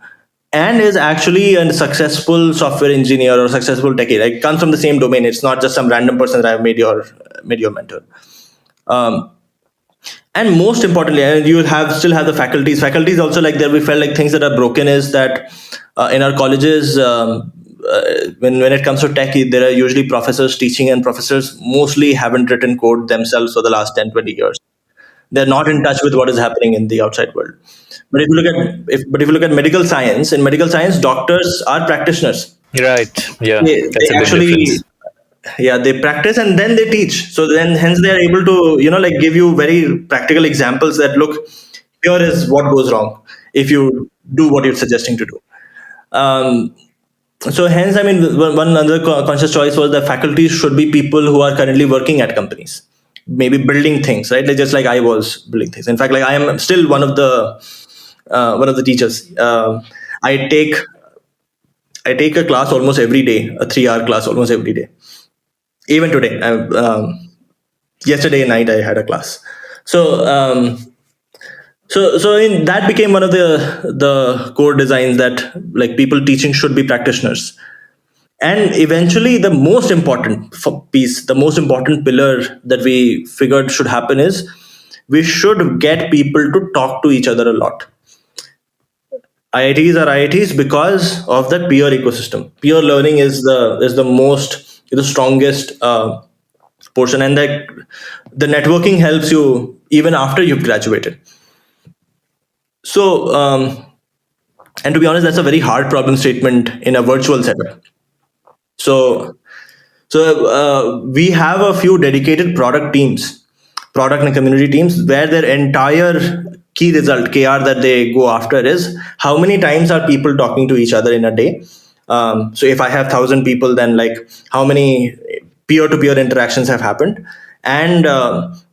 and is actually a successful software engineer or successful techie, like comes from the same domain. It's not just some random person that I've made your mentor. And most importantly, you still have the faculties. Faculties also, like, there we felt like things that are broken is that in our colleges, when it comes to tech, there are usually professors teaching, and professors mostly haven't written code themselves for the last 10, 20 years. They're not in touch with what is happening in the outside world. But if you look at medical science, in medical science, doctors are practitioners. Right. Yeah. They actually difference. Yeah, they practice and then they teach. So then hence they are able to, like, give you very practical examples that, look, here is what goes wrong if you do what you're suggesting to do. So hence, I mean, one other conscious choice was that faculty should be people who are currently working at companies, maybe building things, right? Like, just like I was building things. In fact, like, I am still one of the teachers. I take a class almost every day, a 3-hour class almost every day. Even today, yesterday night I had a class. So That became one of the core designs that like people teaching should be practitioners. And eventually, the most important piece, the most important pillar that we figured should happen is we should get people to talk to each other a lot. IITs are IITs because of that peer ecosystem. Peer learning is the strongest portion, and that the networking helps you even after you've graduated. So, and to be honest, that's a very hard problem statement in a virtual setup. So, we have a few dedicated product teams, product and community teams, where their entire key result (KR) that they go after is how many times are people talking to each other in a day. So if I have 1,000 people, then like how many peer-to-peer interactions have happened, and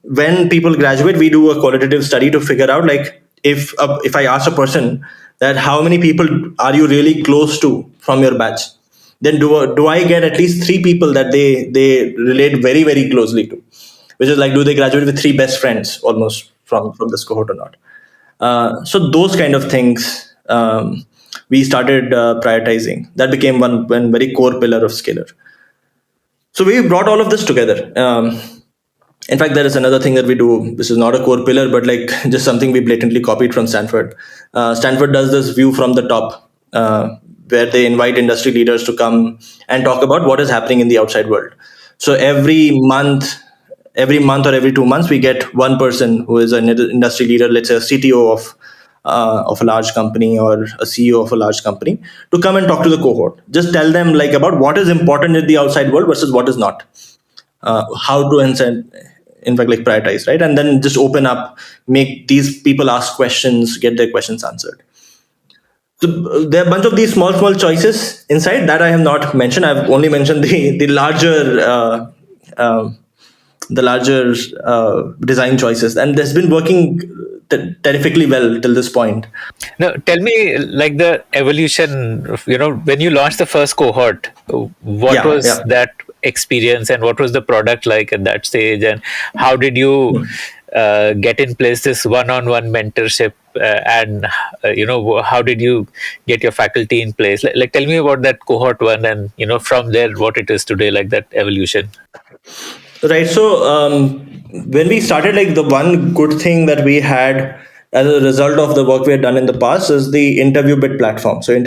when people graduate, we do a qualitative study to figure out like if I ask a person that how many people are you really close to from your batch, then do I get at least three people that they relate very very closely to, which is like do they graduate with three best friends almost from this cohort or not? So those kind of things we started prioritizing. That became one very core pillar of Scalar. So we brought all of this together. In fact, there is another thing that we do. This is not a core pillar, but like just something we blatantly copied from Stanford. Stanford does this view from the top, where they invite industry leaders to come and talk about what is happening in the outside world. So every month or every 2 months, we get one person who is an industry leader, let's say a CTO of a large company or a CEO of a large company, to come and talk to the cohort. Just tell them like about what is important in the outside world versus what is not. How to in fact like prioritize, right? And then just open up, make these people ask questions, get their questions answered. So there are a bunch of these small choices inside that I have not mentioned. I've only mentioned the larger design choices, and that's been working terrifically well till this point. Now, tell me, like the evolution, when you launched the first cohort, what was Yeah. that experience and what was the product like at that stage? And how did you get in place this one-on-one mentorship? And, how did you get your faculty in place? Like, tell me about that cohort one and, from there, what it is today, like that evolution. Right. So when we started, like the one good thing that we had as a result of the work we had done in the past is the InterviewBit platform. So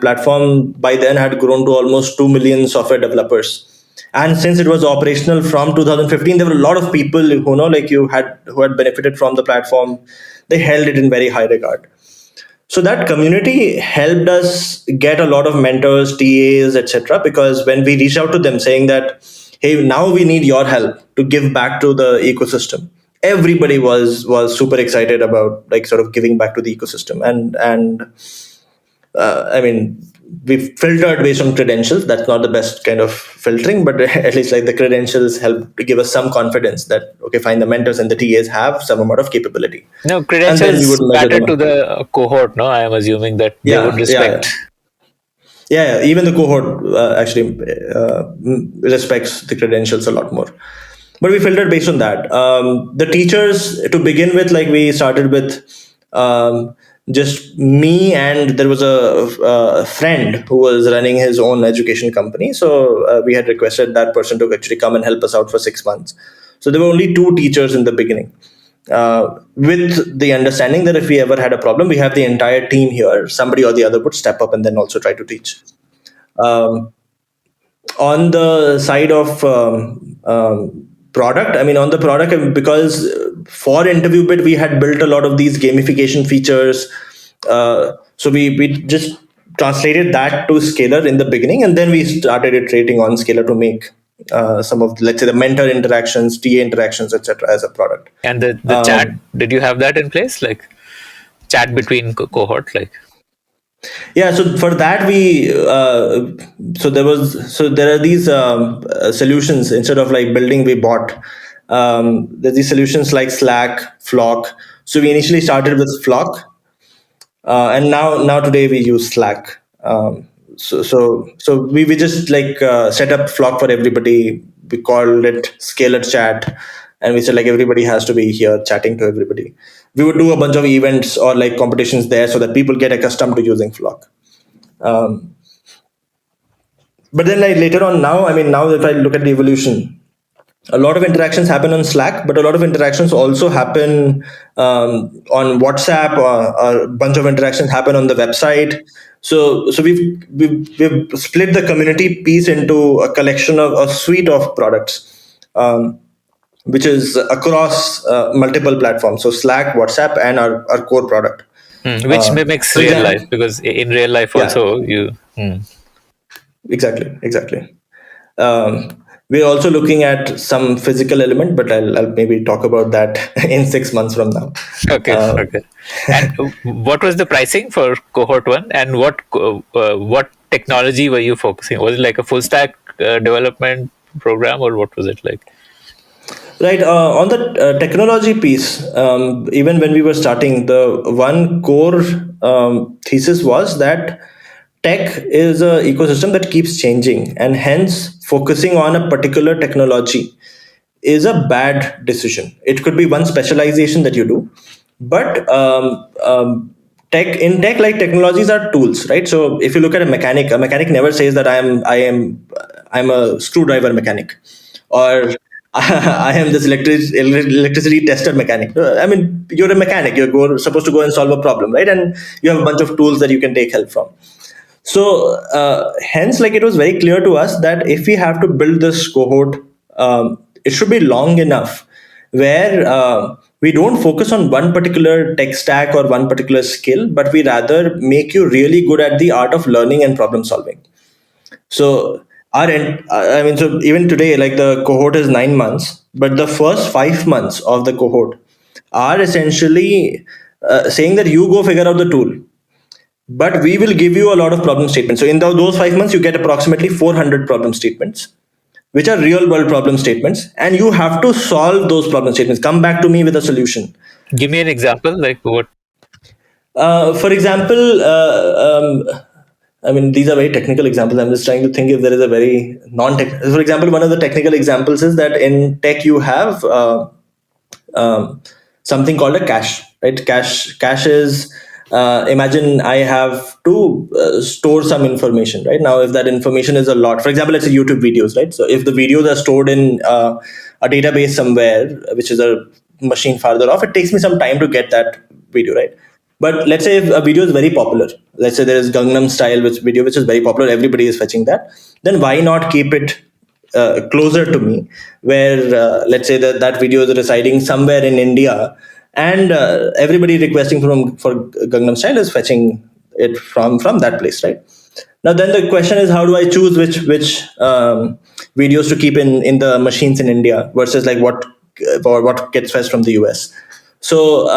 platform by then had grown to almost 2 million software developers. And since it was operational from 2015, there were a lot of people who who had benefited from the platform. They held it in very high regard. So that community helped us get a lot of mentors, TAs, etc. Because when we reached out to them saying that, hey, now we need your help to give back to the ecosystem, everybody was super excited about like sort of giving back to the ecosystem. And I mean, we filtered based on credentials. That's not the best kind of filtering, but at least like the credentials help to give us some confidence that okay, fine, the mentors and the TAs have some amount of capability. No, And then we credentials would measure matter them. to the cohort, no? I am assuming that they would respect. Yeah, even the cohort actually respects the credentials a lot more. But we filtered based on that. The teachers, to begin with, like we started with just me, and there was a friend who was running his own education company. So we had requested that person to actually come and help us out for 6 months. So there were only 2 teachers in the beginning. With the understanding that if we ever had a problem, we have the entire team here. Somebody or the other would step up and then also try to teach. On the side of product, on the product, because for InterviewBit, we had built a lot of these gamification features. So we just translated that to Scalar in the beginning, and then we started iterating on Scalar to make some of, let's say, the mentor interactions, TA interactions, etc. as a product. And the chat, did you have that in place? Like chat between cohort, like? Yeah, so for that there are these solutions. Instead of like building, we bought. There's these solutions like Slack, Flock. So we initially started with Flock, and now today we use Slack. So we just like set up Flock for everybody. We called it Scalar Chat, and we said like everybody has to be here chatting to everybody. We would do a bunch of events or like competitions there so that people get accustomed to using Flock. But then like later on now if I look at the evolution, a lot of interactions happen on Slack, but a lot of interactions also happen on WhatsApp. A bunch of interactions happen on the website. So we've split the community piece into a collection of a suite of products, which is across multiple platforms. So Slack, WhatsApp, and our core product. Which mimics For real example, life, because in real life yeah, also you. exactly. We're also looking at some physical element, but I'll maybe talk about that in 6 months from now. Okay. And what was the pricing for cohort 1, and what technology were you focusing? Was it like a full stack development program, or what was it like? Right. On the technology piece, even when we were starting, the one core thesis was that tech is an ecosystem that keeps changing, and hence focusing on a particular technology is a bad decision. It could be one specialization that you do, but tech like technologies are tools, right? So if you look at a mechanic never says that I'm a screwdriver mechanic, or I am this electricity tester mechanic. I mean, you're a mechanic. Supposed to go and solve a problem, right? And you have a bunch of tools that you can take help from. So hence, like, it was very clear to us that if we have to build this cohort, it should be long enough where we don't focus on one particular tech stack or one particular skill, but we rather make you really good at the art of learning and problem solving. So so even today, like, the cohort is 9 months, but the first 5 months of the cohort are essentially saying that you go figure out the tool, but we will give you a lot of problem statements. So in those 5 months, you get approximately 400 problem statements, which are real world problem statements, and you have to solve those problem statements. Come back to me with a solution. Give me an example, like what? For example, these are very technical examples. I'm just trying to think if there is a very non-tech. For example, one of the technical examples is that in tech you have something called a cache, right? Cache is, imagine I have to store some information, right? Now, if that information is a lot, for example, let's say YouTube videos, right? So if the videos are stored in a database somewhere, which is a machine farther off, it takes me some time to get that video, right? But let's say if a video is very popular, let's say there is Gangnam Style video, which is very popular, everybody is fetching that, then why not keep it closer to me, where let's say that video is residing somewhere in India, and everybody requesting for Gangnam Style is fetching it from that place, right? Now then the question is, how do I choose which videos to keep in the machines in India versus like what gets fetched from the US? So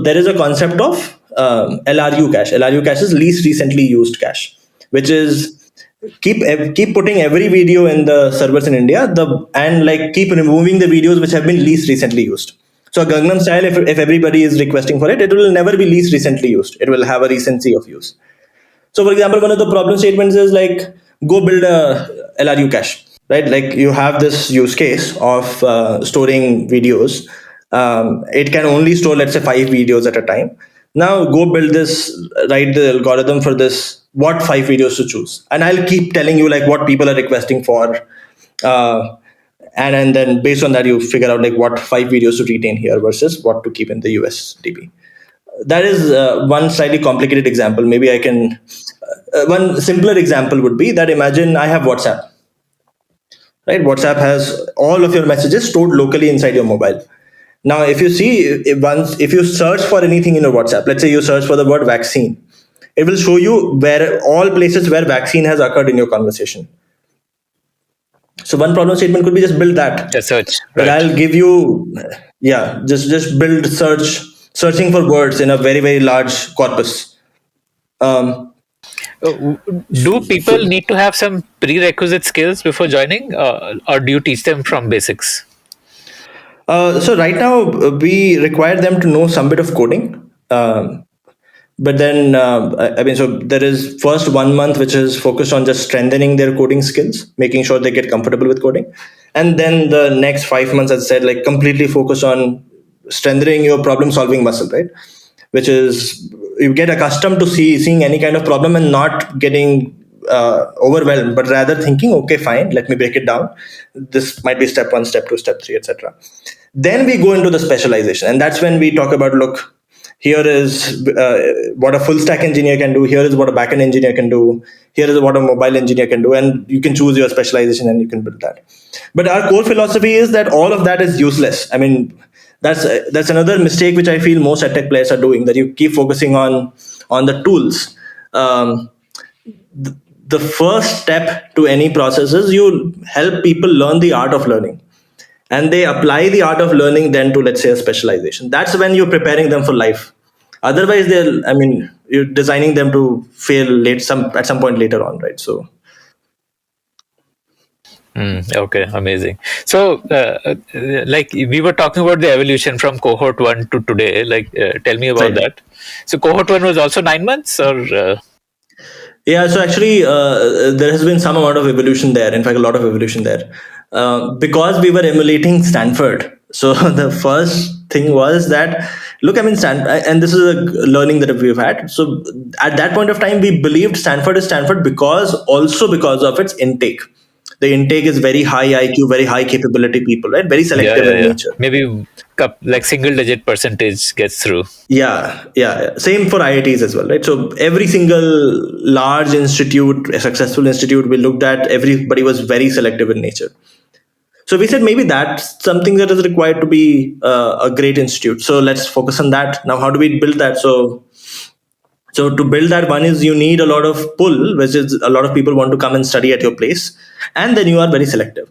there is a concept of LRU cache. LRU cache is least recently used cache, which is keep putting every video in the servers in India, and like keep removing the videos which have been least recently used. So Gangnam Style, if everybody is requesting for it, it will never be least recently used. It will have a recency of use. So for example, one of the problem statements is like, go build a LRU cache, right? Like, you have this use case of storing videos. It can only store, let's say, 5 videos at a time. Now go build this, write the algorithm for this, what 5 videos to choose. And I'll keep telling you like what people are requesting for. And then based on that, you figure out like what 5 videos to retain here versus what to keep in the USDB. That is one slightly complicated example. Maybe I can, one simpler example would be that imagine I have WhatsApp, right? WhatsApp has all of your messages stored locally inside your mobile. Now, if you see, if you search for anything in your WhatsApp, let's say you search for the word vaccine, it will show you where all places where vaccine has occurred in your conversation. So one problem statement could be just build that. The search. But right. I'll give you, just build searching for words in a very, very large corpus. Do people need to have some prerequisite skills before joining, or do you teach them from basics? So right now we require them to know some bit of coding. But then, so there is first 1 month, which is focused on just strengthening their coding skills, making sure they get comfortable with coding. and then the next 5 months, as I said, like completely focus on strengthening your problem solving muscle, right? Which is you get accustomed to seeing any kind of problem and not getting overwhelmed, but rather thinking, okay, fine, let me break it down. This might be step 1, step 2, step 3, etc. Then we go into the specialization, and that's when we talk about, look, here is what a full stack engineer can do, here is what a backend engineer can do, here is what a mobile engineer can do, and you can choose your specialization and you can build that. But our core philosophy is that all of that is useless. I mean, that's another mistake which I feel most EdTech players are doing, that you keep focusing on the tools. The first step to any process is you help people learn the art of learning, and they apply the art of learning then to, let's say, a specialization. That's when you're preparing them for life. Otherwise, you're designing them to fail at some point later on, right? So Okay, amazing. So, like we were talking about the evolution from cohort 1 to today. Like, tell me about that. So, cohort 1 was also 9 months, or? Yeah, so actually, there has been some amount of evolution there. In fact, a lot of evolution there, because we were emulating Stanford. So the first thing was that, look, I mean, and this is a learning that we've had. So at that point of time, we believed Stanford is Stanford because of its intake. The intake is very high IQ, very high capability people, right? Very selective in nature. Maybe like single-digit percentage gets through. Yeah. Same for IITs as well, right? So every single large institute, a successful institute we looked at, everybody was very selective in nature. So we said maybe that's something that is required to be a great institute. So let's focus on that. Now, how do we build that? So to build that, one is you need a lot of pull, which is a lot of people want to come and study at your place, and then you are very selective.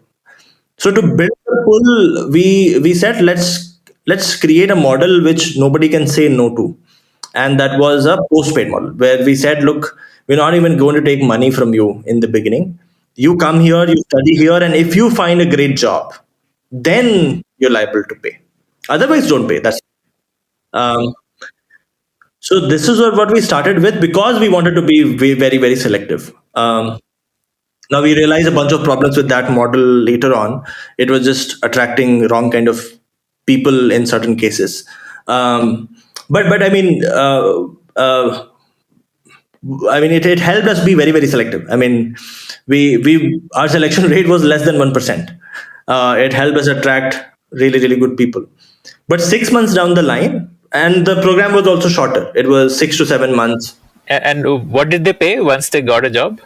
So to build the pull, we said let's create a model which nobody can say no to, and that was a postpaid model where we said, look, we're not even going to take money from you in the beginning. You come here, you study here, and if you find a great job, then you're liable to pay. Otherwise, don't pay. Um, so this is what we started with because we wanted to be very, very selective. Now we realized a bunch of problems with that model later on. It was just attracting wrong kind of people in certain cases. But I mean, it helped us be very, very selective. I mean, our selection rate was less than 1%. It helped us attract really, really good people. But 6 months down the line, and the program was also shorter. It was 6 to 7 months. And what did they pay once they got a job?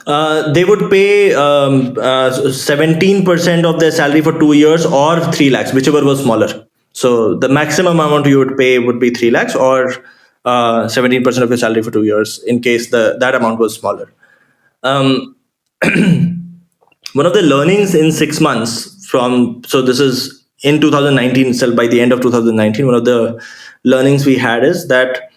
They would pay 17% of their salary for 2 years or 3 lakhs, whichever was smaller. So the maximum amount you would pay would be 3 lakhs or 17% of your salary for 2 years in case that amount was smaller. One of the learnings in 6 months so this is in 2019, so by the end of 2019, one of the learnings we had is that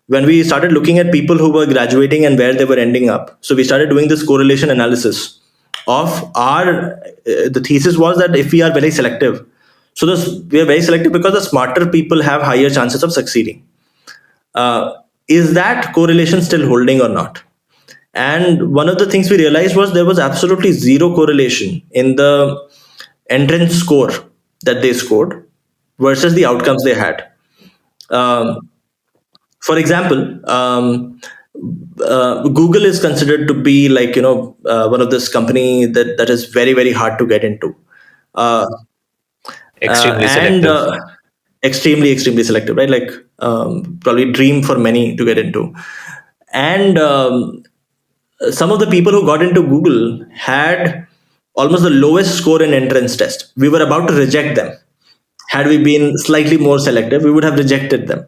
when we started looking at people who were graduating and where they were ending up, so we started doing this correlation analysis of the thesis was that if we are very selective, we are very selective because the smarter people have higher chances of succeeding. Is that correlation still holding or not? And one of the things we realized was there was absolutely zero correlation in the entrance score that they scored versus the outcomes they had. For example, Google is considered to be like, one of this company that is very, very hard to get into. Extremely selective. Extremely, extremely selective, right? Like probably dream for many to get into. And some of the people who got into Google had almost the lowest score in entrance test. We were about to reject them. Had we been slightly more selective, we would have rejected them.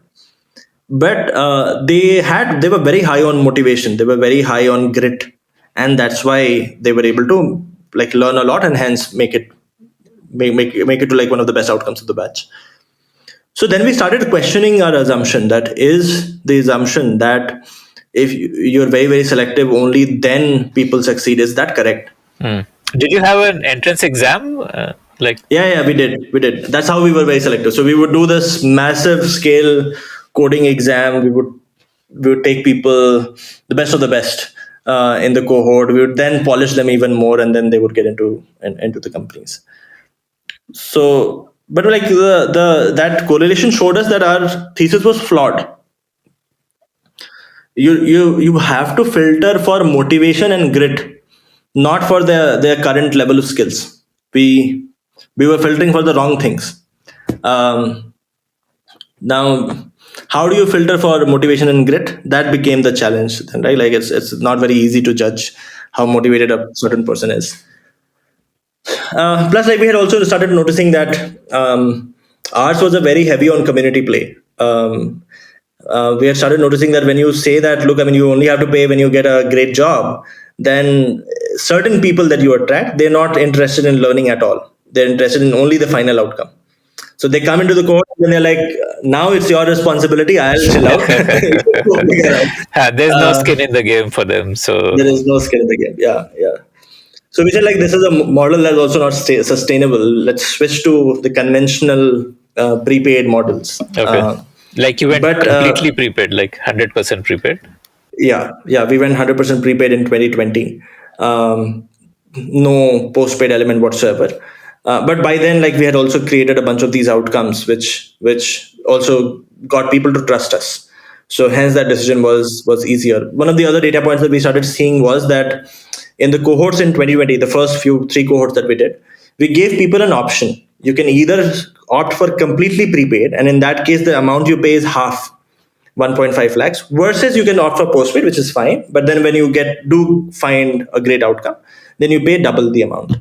But they were very high on motivation. They were very high on grit, and that's why they were able to like learn a lot and hence make it to like one of the best outcomes of the batch. So then we started questioning our assumption. That is the assumption that if you're very, very selective, only then people succeed. Is that correct? Did you have an entrance exam? Yeah, we did. That's how we were very selective. So we would do this massive scale coding exam. We would take people, the best of the best, in the cohort. We would then polish them even more, and then they would get into the companies. So, but like the that correlation showed us that our thesis was flawed. You have to filter for motivation and grit, not for their current level of skills. We were filtering for the wrong things. Now, how do you filter for motivation and grit? That became the challenge then, right? Like it's not very easy to judge how motivated a certain person is. Plus, like we had also started noticing that ours was a very heavy on community play. We had started noticing that when you say that, look, I mean, you only have to pay when you get a great job, then certain people that you attract, they're not interested in learning at all. They're interested in only the final outcome. So they come into the course and they're like, now it's your responsibility. I'll chill out. There's no skin in the game for them. So There is no skin in the game. Yeah, yeah. So we said like this is a model that's also not sustainable. Let's switch to the conventional prepaid models. okay, like you went completely prepaid, like 100% prepaid. Yeah, we went 100% prepaid in 2020. No postpaid element whatsoever. But by then, like we had also created a bunch of these outcomes, which also got people to trust us. So hence that decision was easier. One of the other data points that we started seeing was that in the cohorts in 2020, the first three cohorts that we did, we gave people an option. You can either opt for completely prepaid, and in that case, the amount you pay is half, 1.5 lakhs, versus you can opt for postpaid, which is fine. But then when you do find a great outcome, then you pay double the amount.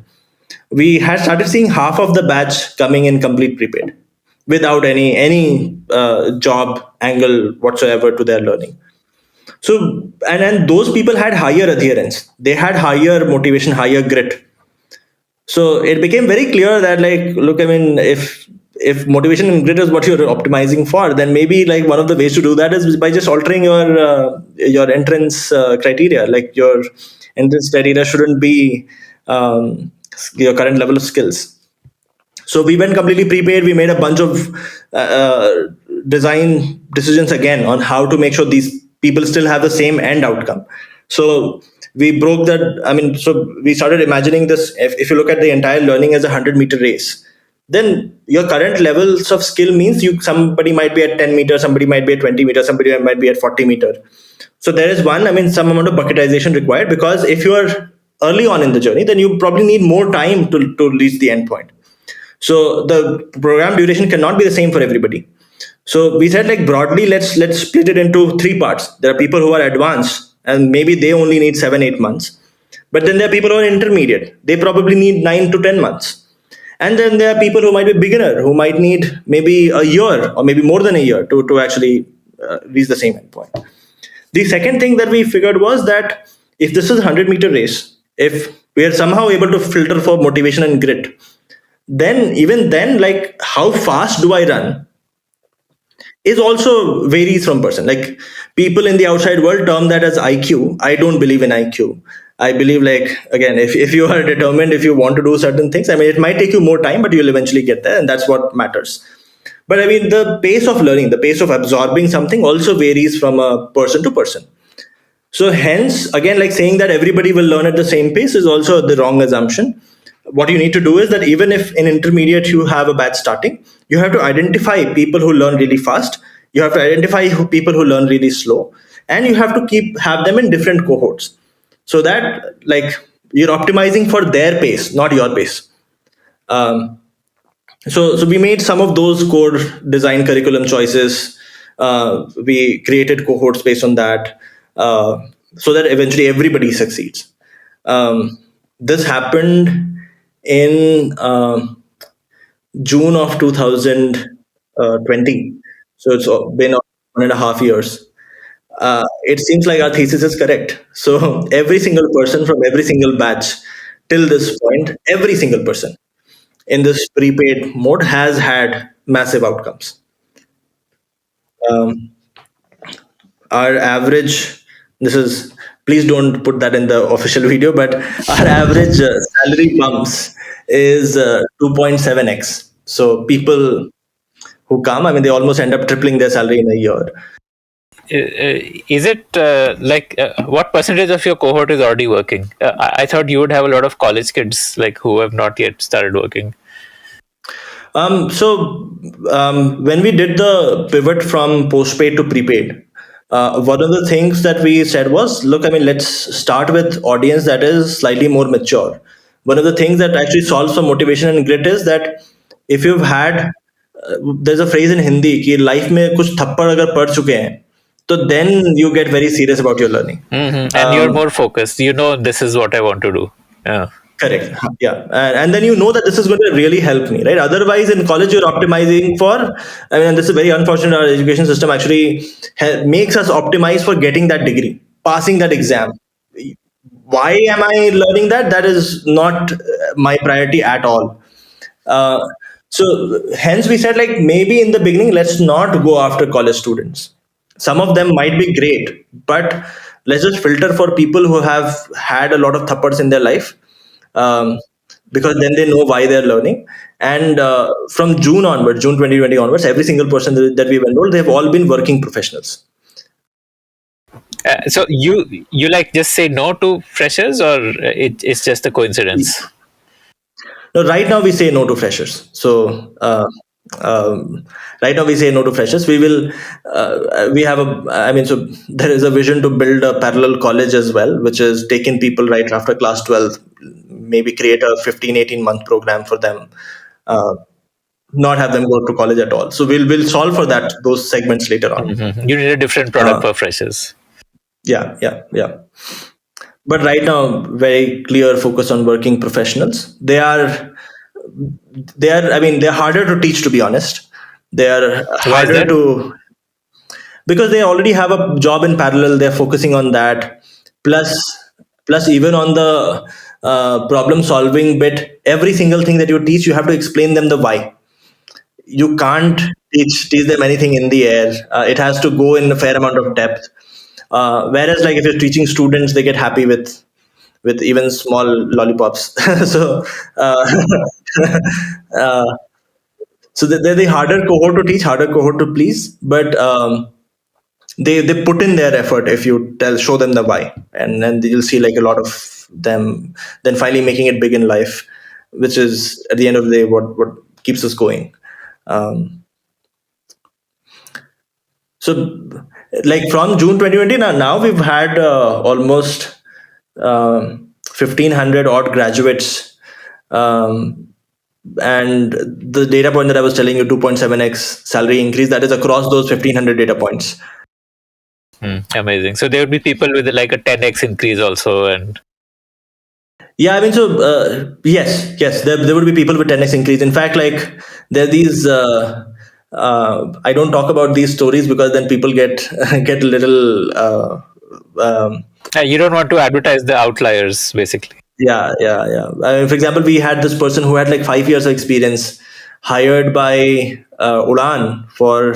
We had started seeing half of the batch coming in complete prepaid without any job angle whatsoever to their learning. So and those people had higher adherence, they had higher motivation, higher grit. So it became very clear that, like, look, I mean, if motivation and grit is what you're optimizing for, then maybe like one of the ways to do that is by just altering your entrance criteria. Like your entrance criteria shouldn't be your current level of skills. So we went completely prepaid. We made a bunch of design decisions again on how to make sure these people still have the same end outcome. So we broke that. I mean, so we started imagining this. If you look at the entire learning as a 100-meter race, then your current levels of skill means somebody might be at 10 meters, somebody might be at 20 meters, somebody might be at 40 meter. So there is some amount of bucketization required, because if you are early on in the journey, then you probably need more time to reach the end point. So the program duration cannot be the same for everybody. So we said, like, broadly, let's split it into three parts. There are people who are advanced and maybe they only need 7-8 months. But then there are people who are intermediate. They probably need 9 to 10 months. And then there are people who might be beginner, who might need maybe a year or maybe more than a year to actually reach the same endpoint. The second thing that we figured was that if this is a 100-meter race, if we are somehow able to filter for motivation and grit, then even then, like, how fast do I run is also varies from person. Like, people in the outside world term that as IQ. I don't believe in IQ. I believe, like, again, if you are determined, if you want to do certain things, I mean, it might take you more time, but you'll eventually get there, and that's what matters. But I mean, the pace of learning, the pace of absorbing something also varies from a person to person. So hence, again, like, saying that everybody will learn at the same pace is also the wrong assumption. What you need to do is that even if in intermediate you have a batch starting, you have to identify people who learn really fast. You have to identify people who learn really slow, and you have to have them in different cohorts, so that, like, you're optimizing for their pace, not your pace. So we made some of those core design curriculum choices. We created cohorts based on that, so that eventually everybody succeeds. This happened in June of 2020. So it's been 1.5 years. It seems like our thesis is correct. So every single person from every single batch till this point, every single person in this prepaid mode has had massive outcomes. Um, our average, this is, please don't put that in the official video, but our average salary bumps is 2.7x. So people who come, I mean, they almost end up tripling their salary in a year. is it what percentage of your cohort is already working? I thought you would have a lot of college kids like who have not yet started working. When we did the pivot from postpaid to prepaid, one of the things that we said was, look, I mean, let's start with audience that is slightly more mature. One of the things that actually solves for motivation and grit is that if you've had, there's a phrase in Hindi कि life में कुछ थप्पड़ अगर पड़ चुके हैं, तो then you get very serious about your learning. And you're more focused. You know, this is what I want to do. Yeah. Correct. Yeah. And then you know that this is going to really help me, right? Otherwise, in college, you're optimizing for, I mean, and this is very unfortunate. Our education system actually makes us optimize for getting that degree, passing that exam. Why am I learning that? That is not my priority at all. So hence we said, like, maybe in the beginning, let's not go after college students. Some of them might be great, but let's just filter for people who have had a lot of thappads in their life, because then they know why they're learning. And from June onwards, June 2020 onwards, every single person that we've enrolled, they've all been working professionals. So you like just say no to freshers, or it's just a coincidence? No, right now we say no to freshers. So right now we say no to freshers. We will. We have a. I mean, so there is a vision to build a parallel college as well, which is taking people right after class 12, maybe create a 15-18 month program for them. Not have them go to college at all. So we'll solve for those segments later on. You need a different product for freshers. Yeah. But right now, very clear focus on working professionals. They are. I mean, they're harder to teach, to be honest. They are harder to, because they already have a job in parallel. They're focusing on that. Plus even on the problem solving bit, every single thing that you teach, you have to explain them the why. You can't teach them anything in the air. It has to go in a fair amount of depth. Whereas, like, if you're teaching students, they get happy with even small lollipops. So so they're the harder cohort to teach, harder cohort to please, but they put in their effort if you show them the why, and then you'll see like a lot of them then finally making it big in life, which is at the end of the day what keeps us going. So like from June 2020 now we've had almost 1,500 odd graduates, and the data point that I was telling you, 2.7x salary increase, that is across those 1,500 data points. Amazing. So there would be people with like a 10x increase also, and yeah, I mean, so yes, there would be people with 10x increase. In fact, like there are these. I don't talk about these stories because then people get a little. You don't want to advertise the outliers, basically. Yeah. For example, we had this person who had like 5 years of experience, hired by Udan for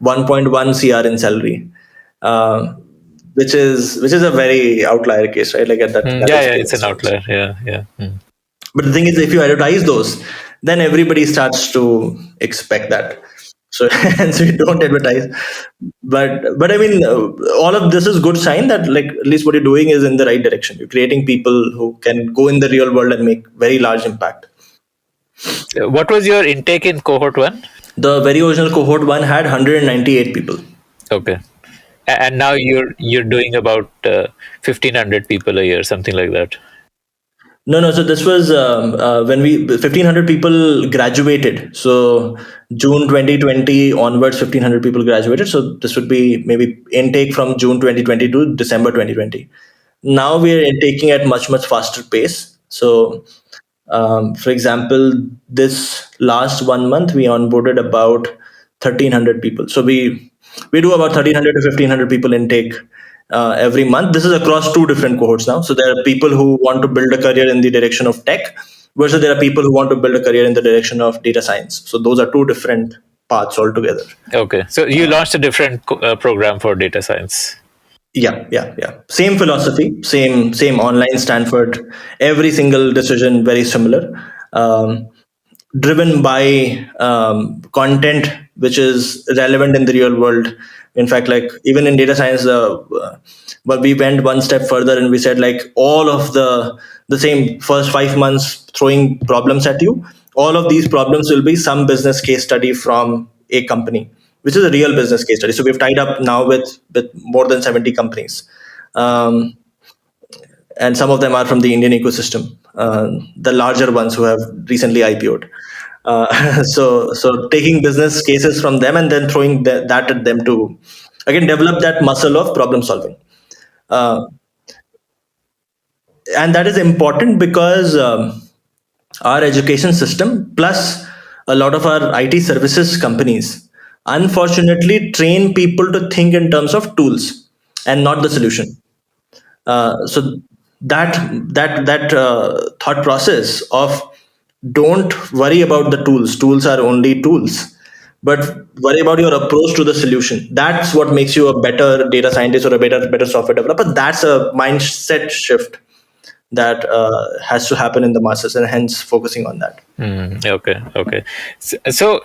1.1 CR in salary, which is a very outlier case, right? Like at that. It's an outlier. Yeah. But the thing is, if you advertise those, then everybody starts to expect that. So hence we don't advertise. But I mean, all of this is good sign that like at least what you're doing is in the right direction. You're creating people who can go in the real world and make very large impact. What was your intake in cohort 1? The very original cohort 1 had 198 people. Okay. And now you're doing about 1,500 people a year, something like that. No. So this was when 1,500 people graduated. So June 2020 onwards, 1,500 people graduated. So this would be maybe intake from June 2020 to December 2020. Now we are intaking at much faster pace. So, for example, this last 1 month we onboarded about 1,300 people. So we do about 1,300 to 1,500 people intake every month. This is across 2 different cohorts now. So there are people who want to build a career in the direction of tech, versus there are people who want to build a career in the direction of data science. So those are 2 different paths altogether. Okay. So you launched a different program for data science. Yeah. Same philosophy, same online Stanford. Every single decision very similar, driven by content which is relevant in the real world, In fact, like even in data science, but we went one step further and we said like all of the same first 5 months throwing problems at you, all of these problems will be some business case study from a company, which is a real business case study. So we've tied up now with more than 70 companies. And some of them are from the Indian ecosystem, the larger ones who have recently IPO'd. So taking business cases from them and then throwing that at them to again develop that muscle of problem solving. And that is important because our education system plus a lot of our IT services companies unfortunately train people to think in terms of tools and not the solution. So that thought process of don't worry about the tools are only tools, but worry about your approach to the solution. That's what makes you a better data scientist or a better software developer. That's a mindset shift that has to happen in the masses, and hence focusing on that. Okay. So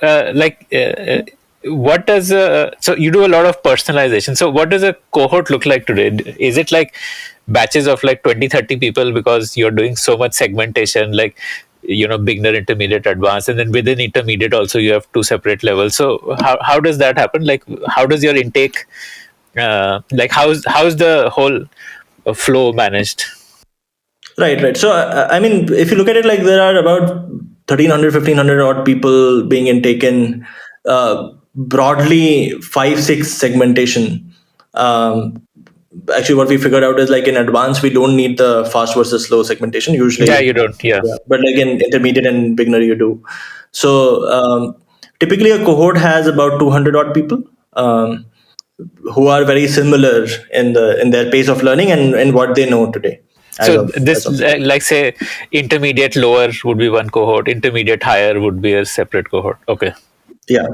what does so you do a lot of personalization. So what does a cohort look like today? Is it like batches of like 20-30 people because you're doing so much segmentation, like beginner, intermediate, advanced, and then within intermediate also you have two separate levels? So how does that happen? Like how does your intake like how's the whole flow managed? Right. So, I mean, if you look at it, like there are about 1,300, 1,500 odd people being intaken, broadly 5-6 segmentation. Actually, what we figured out is like in advanced, we don't need the fast versus slow segmentation usually. Yeah, you don't. Yeah. But like in intermediate and beginner, you do. So typically a cohort has about 200 odd people. Who are very similar in their pace of learning and what they know today. So like say intermediate lower would be one cohort, intermediate higher would be a separate cohort. Okay. Yeah.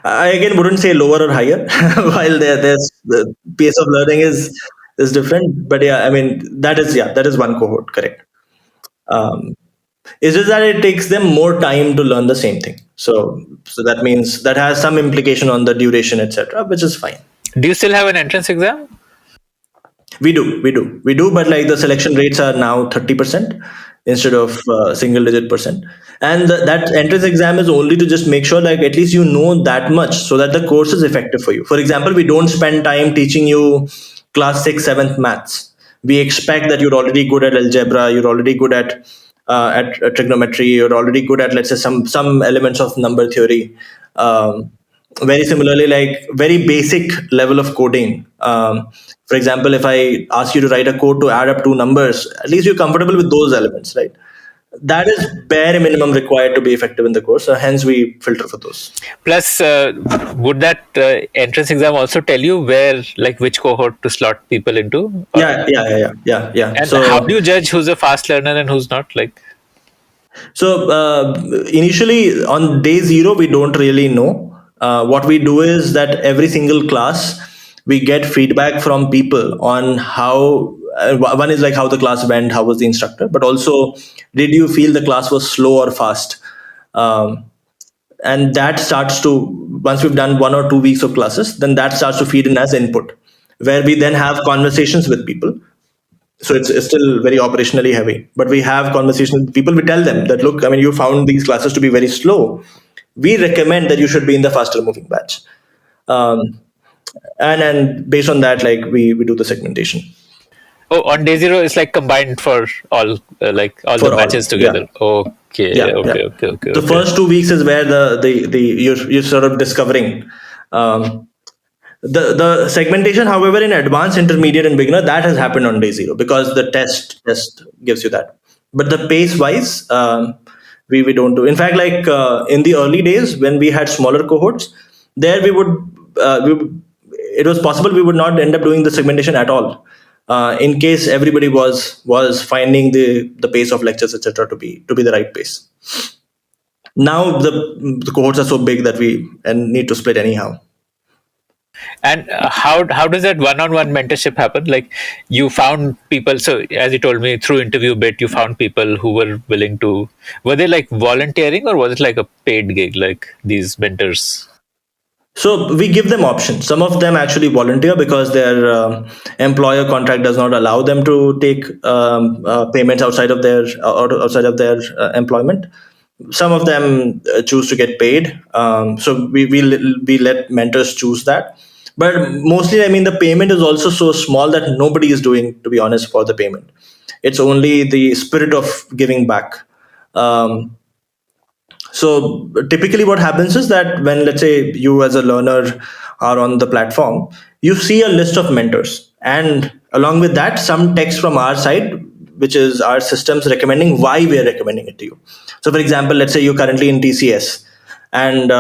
I again wouldn't say lower or higher, while there's the pace of learning is different. But yeah, I mean that is one cohort, correct. It's just that it takes them more time to learn the same thing. So that means that has some implication on the duration, etc., which is fine. Do you still have an entrance exam? We do, but like the selection rates are now 30% instead of single digit percent, and that entrance exam is only to just make sure like at least you know that much so that the course is effective for you. For example, we don't spend time teaching you class 6th, 7th maths. We expect that you're already good at algebra, you're already good at trigonometry, you're already good at, let's say, some elements of number theory. Very similarly, like very basic level of coding. For example, if I ask you to write a code to add up two numbers, at least you're comfortable with those elements, right? That is bare minimum required to be effective in the course. So hence we filter for those. Plus, would that entrance exam also tell you which cohort to slot people into? Yeah. And so, how do you judge who's a fast learner and who's not? So initially on day 0, we don't really know. What we do is that every single class, we get feedback from people on how, one is like how the class went, how was the instructor, but also did you feel the class was slow or fast? And that starts to, once we've done 1 or 2 weeks of classes, then that starts to feed in as input, where we then have conversations with people. So it's still very operationally heavy, but we have conversations with people. We tell them that, look, I mean, you found these classes to be very slow. We recommend that you should be in the faster moving batch. And then based on that, like we do the segmentation. Oh, on day 0, it's like combined for all, the batches together. Yeah. Okay. The first 2 weeks is where you're sort of discovering. The segmentation, however, in advanced, intermediate, and beginner, that has happened on day 0 because the test gives you that. But the pace wise, we don't do. In fact, like in the early days when we had smaller cohorts, there it was possible we would not end up doing the segmentation at all, in case everybody was finding the pace of lectures, etc., to be the right pace. Now the cohorts are so big that we need to split anyhow. And how does that one-on-one mentorship happen? Like you found people, so as you told me through InterviewBit, you found people who were willing to, were they like volunteering or was it like a paid gig, like these mentors? So we give them options. Some of them actually volunteer because their employer contract does not allow them to take payments outside of their employment. Some of them choose to get paid. So we let mentors choose that. But mostly, I mean, the payment is also so small that nobody is doing, to be honest, for the payment. It's only the spirit of giving back. So typically what happens is that when, let's say, you as a learner are on the platform, you see a list of mentors, and along with that, some text from our side, which is our systems recommending why we are recommending it to you. So for example, let's say you're currently in TCS, and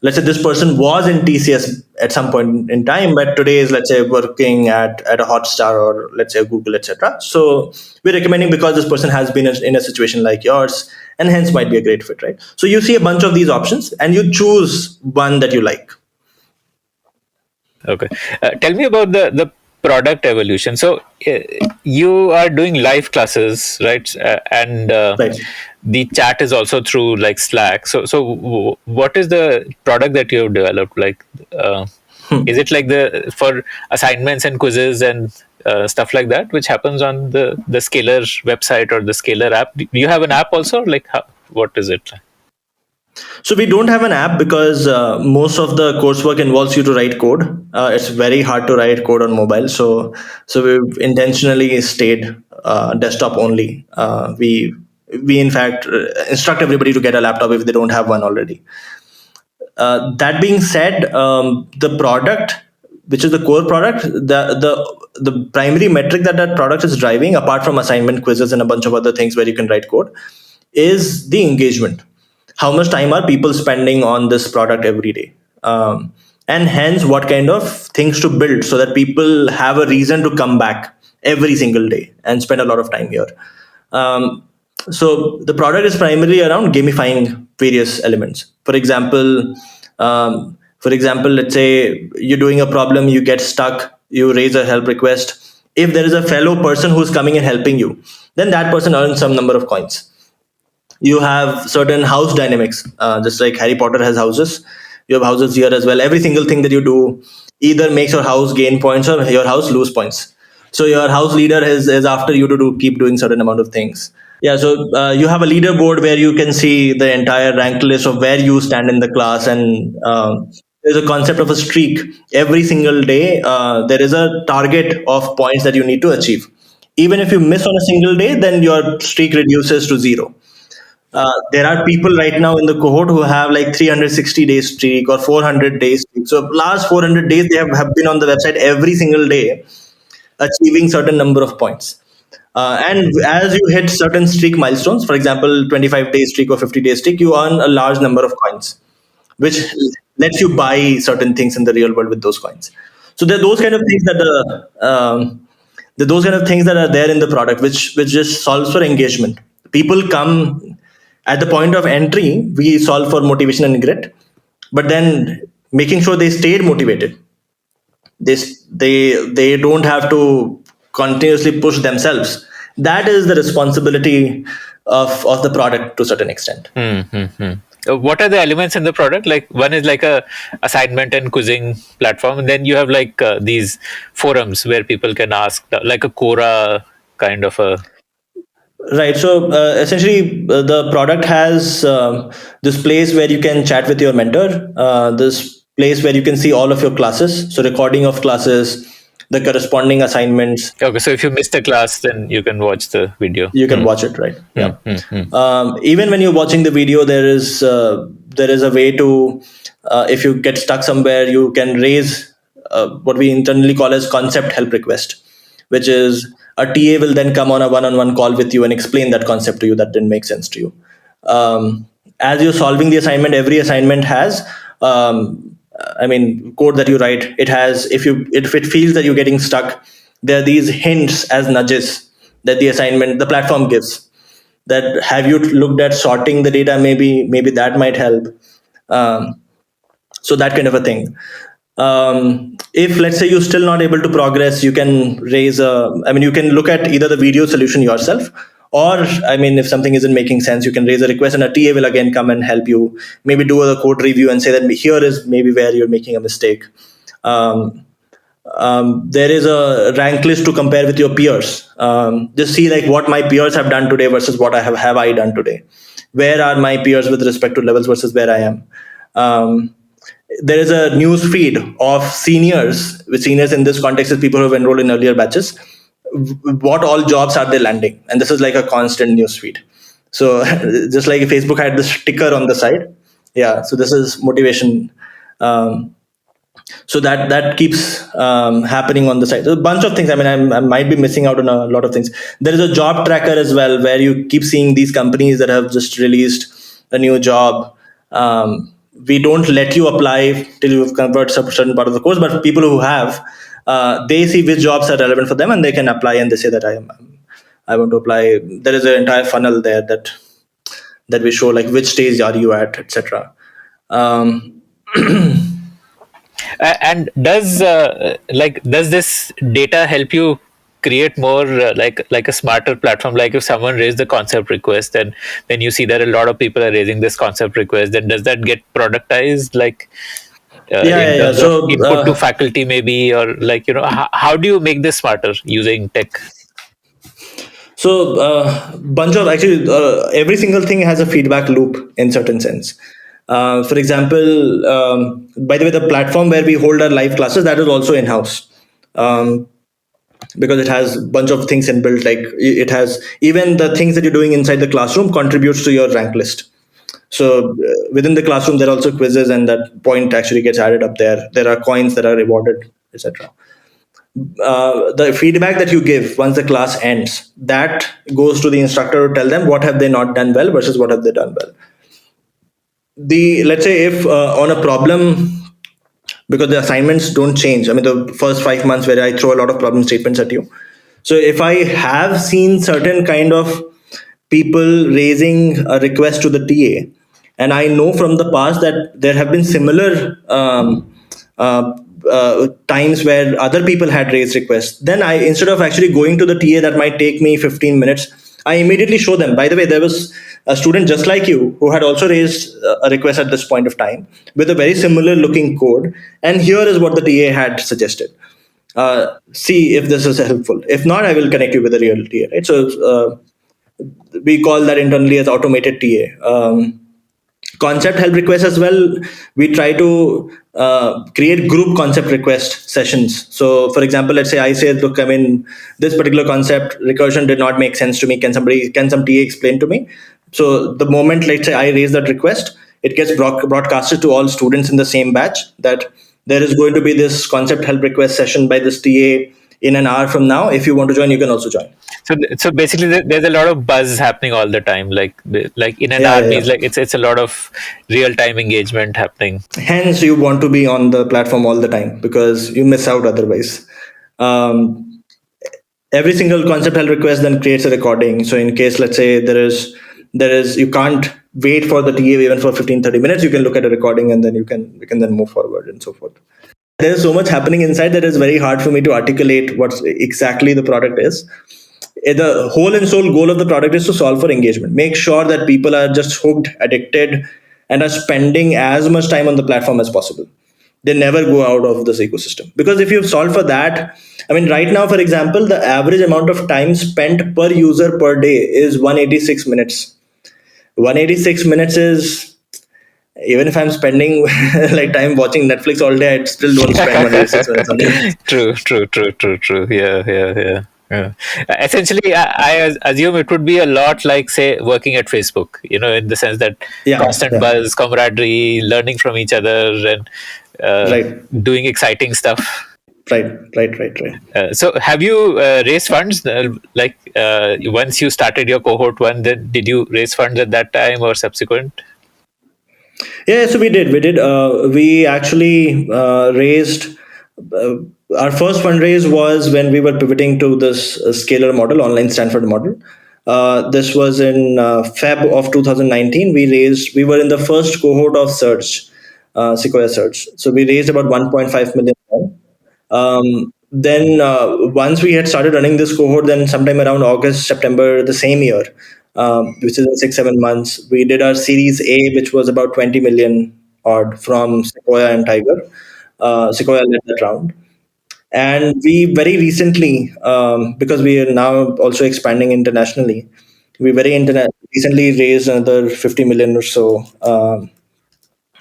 let's say this person was in TCS at some point in time, but today is, let's say, working at a Hotstar or, let's say, Google, etc. So we're recommending because this person has been in a situation like yours, and hence might be a great fit, right? So you see a bunch of these options and you choose one that you like. Okay. Tell me about the product evolution. So you are doing live classes, right? And Right. the chat is also through like Slack. So what is the product that you have developed? Like, is it like for assignments and quizzes and stuff like that, which happens on the Scalar website or the Scalar app? Do you have an app also? Like, what is it? So we don't have an app because most of the coursework involves you to write code. It's very hard to write code on mobile. So we've intentionally stayed desktop only. We in fact instruct everybody to get a laptop if they don't have one already. That being said, the product, which is the core product, the primary metric that product is driving, apart from assignment, quizzes, and a bunch of other things where you can write code, is the engagement. How much time are people spending on this product every day? And hence, what kind of things to build so that people have a reason to come back every single day and spend a lot of time here. So the product is primarily around gamifying various elements. For example, let's say you're doing a problem, you get stuck, you raise a help request. If there is a fellow person who's coming and helping you, then that person earns some number of coins. You have certain house dynamics, just like Harry Potter has houses. You have houses here as well. Every single thing that you do either makes your house gain points or your house lose points. So your house leader is after you to keep doing certain amount of things. Yeah, so you have a leaderboard where you can see the entire rank list of where you stand in the class, and there's a concept of a streak. Every single day, there is a target of points that you need to achieve. Even if you miss on a single day, then your streak reduces to 0. There are people right now in the cohort who have like 360 days streak or 400 days streak. So last 400 days, they have been on the website every single day, achieving certain number of points. And as you hit certain streak milestones, for example, 25 day streak or 50 day streak, you earn a large number of coins, which lets you buy certain things in the real world with those coins. So there are those kind of things that are there in the product, which just solves for engagement. People come at the point of entry, we solve for motivation and grit, but then making sure they stayed motivated. They don't have to continuously push themselves. That is the responsibility of the product to a certain extent. What are the elements in the product? Like, one is like a assignment and quizzing platform, and then you have like these forums where people can ask, like a Quora kind of a. Right. So essentially, the product has this place where you can chat with your mentor, this place where you can see all of your classes. So recording of classes, the corresponding assignments. Okay, so if you missed a class, then you can watch the video. You can watch it, right? Yeah. Even when you're watching the video, there is a way to, if you get stuck somewhere, you can raise what we internally call as concept help request, which is a TA will then come on a one-on-one call with you and explain that concept to you that didn't make sense to you. As you're solving the assignment, every assignment has, code that you write. It has, if it feels that you're getting stuck, there are these hints as nudges that the platform gives. That have you looked at sorting the data? Maybe that might help. So that kind of a thing. If let's say you're still not able to progress, you can you can look at either the video solution yourself, Or, I mean, if something isn't making sense, you can raise a request and a TA will again come and help you, maybe do a code review and say that here is maybe where you're making a mistake. There is a rank list to compare with your peers. Just see like what my peers have done today versus what have I done today. Where are my peers with respect to levels versus where I am? There is a news feed of seniors. With seniors in this context is people who have enrolled in earlier batches. What all jobs are they landing? And this is like a constant news feed. So just like Facebook had this sticker on the side. Yeah. So this is motivation. So that keeps happening on the side. So a bunch of things. I mean, I might be missing out on a lot of things. There is a job tracker as well, where you keep seeing these companies that have just released a new job. We don't let you apply till you've converted a certain part of the course, but people who have, they see which jobs are relevant for them and they can apply, and they say that I want to apply. There is an entire funnel there that we show like which stage are you at, etc. And does this data help you create more like a smarter platform? Like if someone raised the concept request, then you see that a lot of people are raising this concept request. Then does that get productized? Like in terms So of input to faculty, maybe, or like how do you make this smarter using tech? So bunch of actually every single thing has a feedback loop in certain sense. For example, by the way, the platform where we hold our live classes, that is also in-house. Because it has a bunch of things inbuilt, like it has even the things that you're doing inside the classroom contributes to your rank list. So within the classroom, there are also quizzes, and that point actually gets added up there. There are coins that are rewarded, etc. The feedback that you give once the class ends, that goes to the instructor to tell them what have they not done well versus what have they done well. Let's say if on a problem, because the assignments don't change. I mean, the first 5 months where I throw a lot of problem statements at you. So if I have seen certain kind of people raising a request to the TA, and I know from the past that there have been similar times where other people had raised requests, then I, instead of actually going to the TA that might take me 15 minutes, I immediately show them, by the way, there was a student just like you who had also raised a request at this point of time with a very similar looking code. And here is what the TA had suggested. See if this is helpful. If not, I will connect you with a real TA. Right? So we call that internally as automated TA. Concept help requests as well. We try to create group concept request sessions. So for example, let's say I say, look, I mean, this particular concept recursion did not make sense to me. Can some TA explain to me? So the moment, let's say, I raise that request, it gets broadcasted to all students in the same batch that there is going to be this concept help request session by this TA in an hour from now. If you want to join, you can also join. So basically, there's a lot of buzz happening all the time. Like in an hour means like it's a lot of real time engagement happening. Hence, you want to be on the platform all the time because you miss out otherwise. Every single concept help request then creates a recording. So in case, let's say there is you can't wait for the TA even for 15-30 minutes, you can look at a recording and then you can then move forward and so forth. There's so much happening inside that it's very hard for me to articulate what exactly the product is. The whole and sole goal of the product is to solve for engagement. Make sure that people are just hooked, addicted, and are spending as much time on the platform as possible. They never go out of this ecosystem. Because if you've solved for that, I mean, right now, for example, the average amount of time spent per user per day is 186 minutes. 186 minutes is, even if I'm spending like time watching Netflix all day, I still don't spend 186 minutes on it. True. Yeah. Essentially, I assume it would be a lot like, say, working at Facebook, in the sense that constant buzz, camaraderie, learning from each other, and doing exciting stuff. Right. So have you raised funds? Once you started your cohort one, then did you raise funds at that time or subsequent? Yeah, so we did. We actually raised... our first fundraise was when we were pivoting to this scalar model, online Stanford model. This was in Feb of 2019. We were in the first cohort of Surge, Sequoia Surge. So we raised about 1.5 million. then once we had started running this cohort, then sometime around August, September the same year, which is in 6, 7 months, we did our Series A, which was about 20 million odd from Sequoia and Tiger. Sequoia led that round. And we very recently, because we are now also expanding internationally, we recently raised another 50 million or so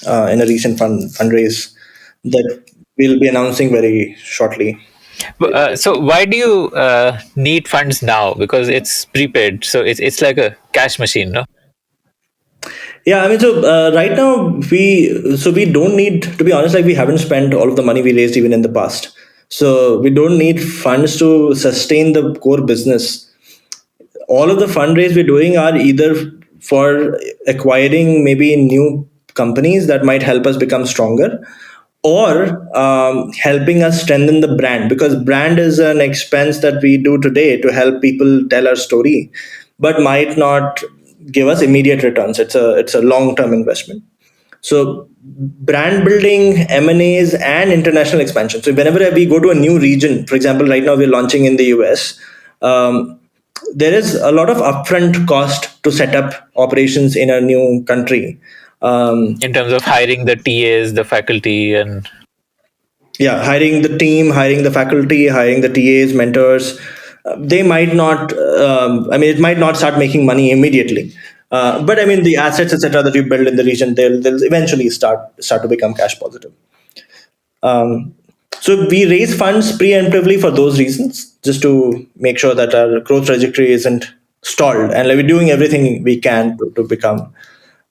in a recent fundraise that we'll be announcing very shortly. So why do you need funds now? Because it's prepaid, so it's like a cash machine, no? Yeah, I mean, so right now we don't need, to be honest, like we haven't spent all of the money we raised even in the past. So we don't need funds to sustain the core business. All of the fundraise we're doing are either for acquiring maybe new companies that might help us become stronger, or helping us strengthen the brand, because brand is an expense that we do today to help people tell our story, but might not give us immediate returns. It's a long term investment. So brand building, M&As, and international expansion. So whenever we go to a new region, for example, right now we're launching in the US, there is a lot of upfront cost to set up operations in a new country. In terms of hiring the TAs, the faculty, and Yeah, hiring the team, hiring the faculty, hiring the TAs, mentors. They might not. I mean, it might not start making money immediately. But I mean, the assets, etc., that you build in the region, they'll eventually start to become cash positive. Um, so we raise funds preemptively for those reasons, just to make sure that our growth trajectory isn't stalled, and like we're doing everything we can to become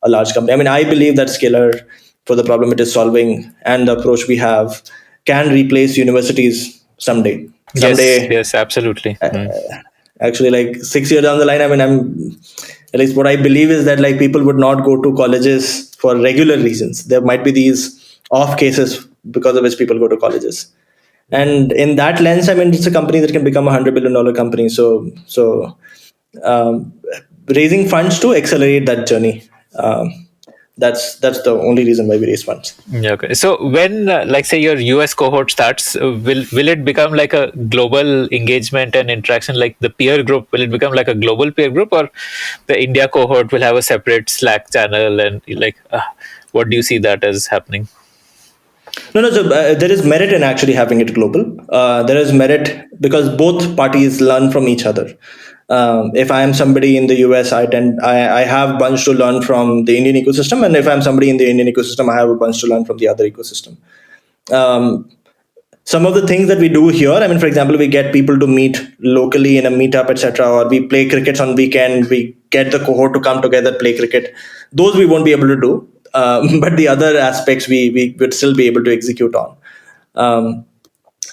a large company. I mean, I believe that Scalar, for the problem it is solving and the approach we have, can replace universities someday. yes, Someday, yes, absolutely. actually, like 6 years down the line, I mean, at least what I believe is that like people would not go to colleges for regular reasons. There might be these off cases because of which people go to colleges. And in that lens, I mean, it's a company that can become $100 billion company. So um, raising funds to accelerate that journey. That's the only reason why we raise funds. Yeah, okay. So when, like, say your US cohort starts, will it become like a global engagement and interaction, like the peer group? Will it become like a global peer group, or the India cohort will have a separate Slack channel? And like, what do you see that as happening? No. So there is merit in actually having it global. There is merit because both parties learn from each other. If I am somebody in the US, I have a bunch to learn from the Indian ecosystem, and if I'm somebody in the Indian ecosystem, I have a bunch to learn from the other ecosystem. Some of the things that we do here, I mean, for example, we get people to meet locally in a meetup, etc., or we play crickets on weekend. We get the cohort to come together, play cricket. Those we won't be able to do, but the other aspects we would still be able to execute on.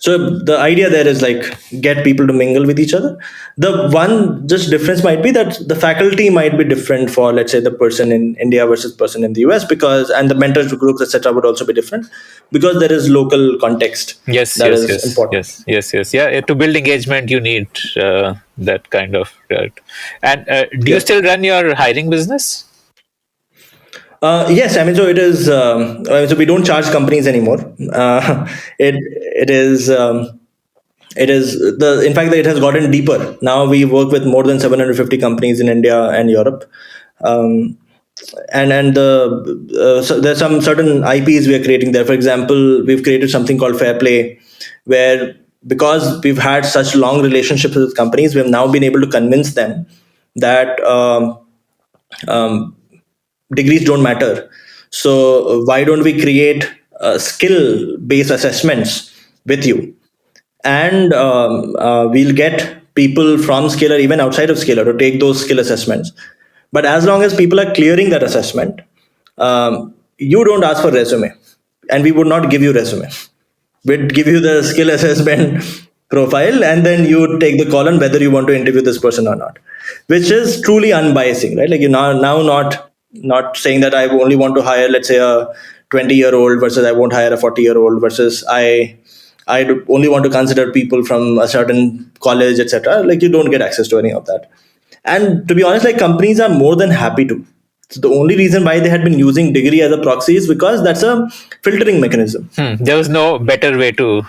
So the idea there is like get people to mingle with each other. The one just difference might be that the faculty might be different for, let's say, the person in India versus person in the US, because, and the mentors groups, etc., would also be different because there is local context Yes, that yes, is yes, important. yes. Yeah, to build engagement, you need that kind of. And do you Yeah. still run your hiring business? Yes, I mean, so it is. So we don't charge companies anymore. It is. It is the in fact that it has gotten deeper. Now we work with more than 750 companies in India and Europe, and so there's some certain IPs we are creating there. For example, we've created something called Fair Play, where because we've had such long relationships with companies, we have now been able to convince them that um, degrees don't matter. So why don't we create skill-based assessments with you, and we'll get people from Scalar, even outside of Scalar, to take those skill assessments. But as long as people are clearing that assessment, you don't ask for resume, and we would not give you resume. We'd give you the skill assessment profile, and then you take the call on whether you want to interview this person or not, which is truly unbiasing, right? Like you're now not saying that I only want to hire, let's say, a 20-year-old versus I won't hire a 40-year-old versus I only want to consider people from a certain college, etc. Like you don't get access to any of that. And to be honest, like companies are more than happy to. So the only reason why they had been using degree as a proxy is because that's a filtering mechanism. There was no better way to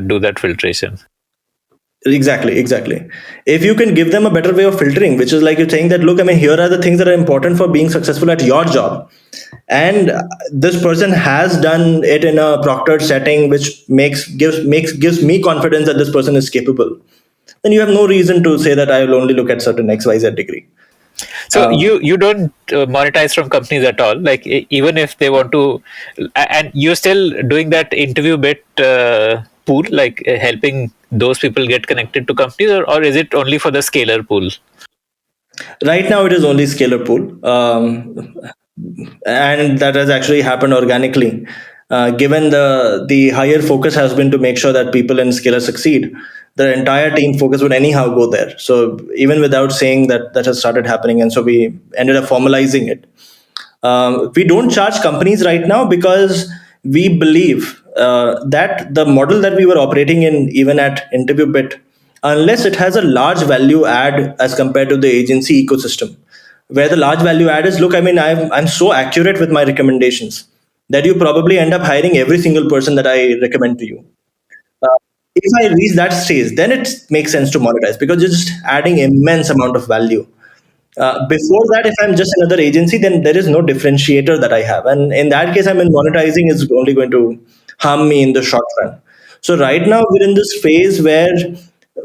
do that filtration. Exactly. If you can give them a better way of filtering, which is like you're saying that, look, I mean, here are the things that are important for being successful at your job. And this person has done it in a proctored setting, which gives me confidence that this person is capable. Then you have no reason to say that I will only look at certain XYZ degree. So you don't monetize from companies at all, like even if they want to, and you're still doing that InterviewBit pool, like helping those people get connected to companies, or is it only for the scaler pool? Right now, it is only scalar pool, and that has actually happened organically. Given the higher focus has been to make sure that people in scalar succeed, the entire team focus would anyhow go there. So even without saying that has started happening, and so we ended up formalizing it. We don't charge companies right now because we believe that the model that we were operating in, even at InterviewBit, unless it has a large value add as compared to the agency ecosystem, where the large value add is, look, I mean, I'm so accurate with my recommendations that you probably end up hiring every single person that I recommend to you. Uh, if I reach that stage, then it makes sense to monetize because you're just adding immense amount of value. Before that, if I'm just another agency, then there is no differentiator that I have. And in that case, I mean, monetizing is only going to harm me in the short run. So right now, we're in this phase where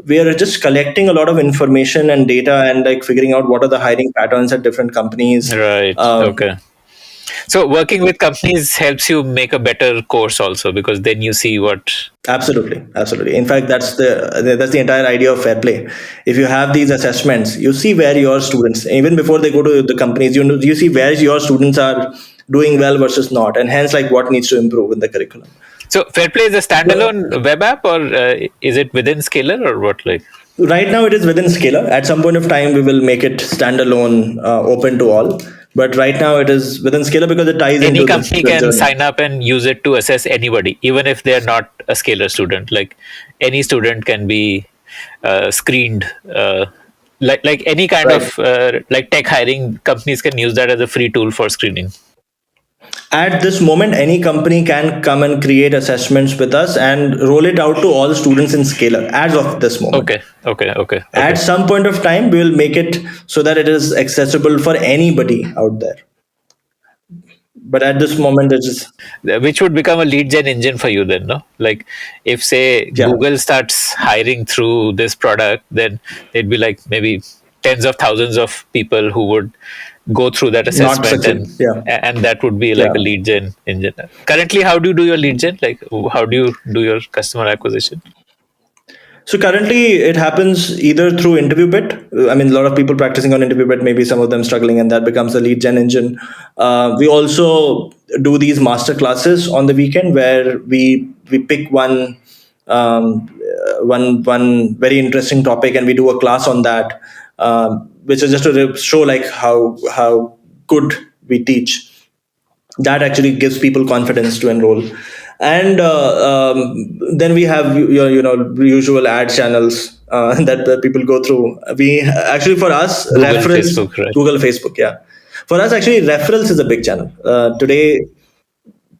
we are just collecting a lot of information and data and like figuring out what are the hiring patterns at different companies. Right. Okay. So working with companies helps you make a better course also, because then you see what. Absolutely. In fact, that's the entire idea of fair play. If you have these assessments, you see where your students, even before they go to the companies, you see where your students are doing well versus not, and hence like what needs to improve in the curriculum. So Fairplay is a standalone web app, or is it within Scalar, or what? Like right now, it is within Scalar. At some point of time, we will make it standalone, open to all. But right now, it is within Scalar because it ties any into company the can journey. sign up and use it to assess anybody, even if they're not a Scalar student. Like any student can be screened. Like any kind Right. of like tech hiring, companies can use that as a free tool for screening. At this moment, any company can come and create assessments with us and roll it out to all students in Scalar as of this moment. Okay. At some point of time, we will make it so that it is accessible for anybody out there. But at this moment, it is. Which would become a lead gen engine for you then, no? Like if say Yeah. Google starts hiring through this product, then they'd be like maybe tens of thousands of people who would go through that Not assessment, succeed. Yeah. and that would be like Yeah. a lead gen engine. Currently, how do you do your lead gen? Like how do you do your customer acquisition? So currently, it happens either through InterviewBit. I mean, a lot of people practicing on InterviewBit, maybe some of them struggling, and that becomes a lead gen engine. We also do these master classes on the weekend where we pick one very interesting topic and we do a class on that, which is just to show like how good we teach. That actually gives people confidence to enroll. And then we have your usual ad channels that people go through. We actually, for us, Google, referrals, Facebook, right? Google, Facebook, yeah. For us, actually, referrals is a big channel. Today,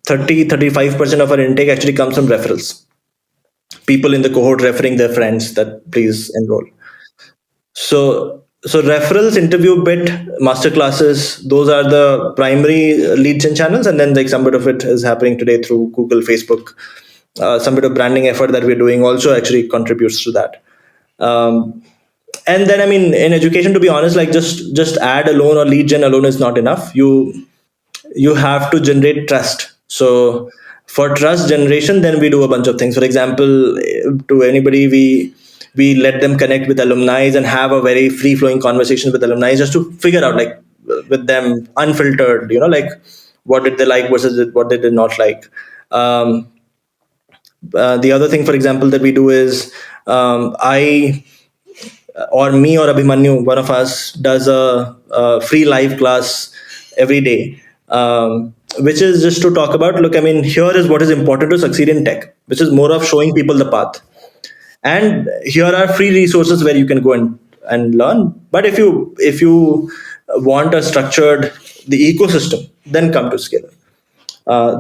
35% of our intake actually comes from referrals. People in the cohort referring their friends that please enroll. So referrals, InterviewBit, masterclasses, those are the primary lead gen channels, and then like some bit of it is happening today through Google, Facebook. Some bit of branding effort that we're doing also actually contributes to that. And then I mean, in education, to be honest, like just ad alone or lead gen alone is not enough. You have to generate trust. So for trust generation, then we do a bunch of things. For example, to anybody, we let them connect with alumni and have a very free flowing conversation with alumni just to figure out like with them unfiltered, like what did they like versus what they did not like. The other thing, for example, that we do is I or me or Abhimanyu, one of us, does a free live class every day, which is just to talk about, look, I mean, here is what is important to succeed in tech, which is more of showing people the path. And here are free resources where you can go and learn. But if you want a structured the ecosystem, then come to Scalar.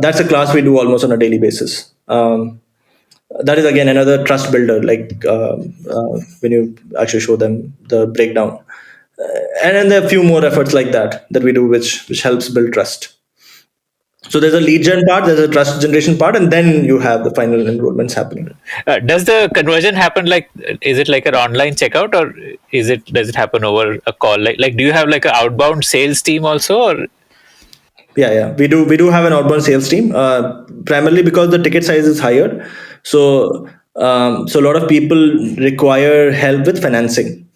That's a class we do almost on a daily basis. That is again another trust builder, like when you actually show them the breakdown. And then there are a few more efforts like that we do, which helps build trust. So there's a lead gen part, there's a trust generation part, and then you have the final enrollments happening. Does the conversion happen is it like an online checkout, or does it happen over a call? Like do you have like an outbound sales team also, or? Yeah, we do have an outbound sales team, primarily because the ticket size is higher. So a lot of people require help with financing.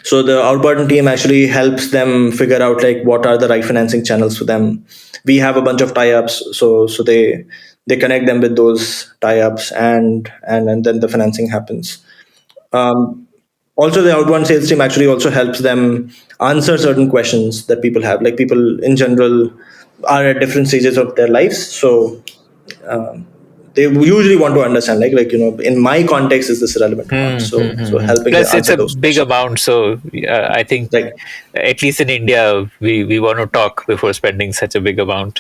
So the outbound team actually helps them figure out like what are the right financing channels for them. We have a bunch of tie-ups, so they connect them with those tie-ups, and then the financing happens. Also, the outbound sales team actually also helps them answer certain questions that people have. Like, people in general are at different stages of their lives, so they usually want to understand, in my context, is this relevant or not? So helping Plus, them it's answer a those big questions. amount, so I think Right. at least in India, we want to talk before spending such a big amount.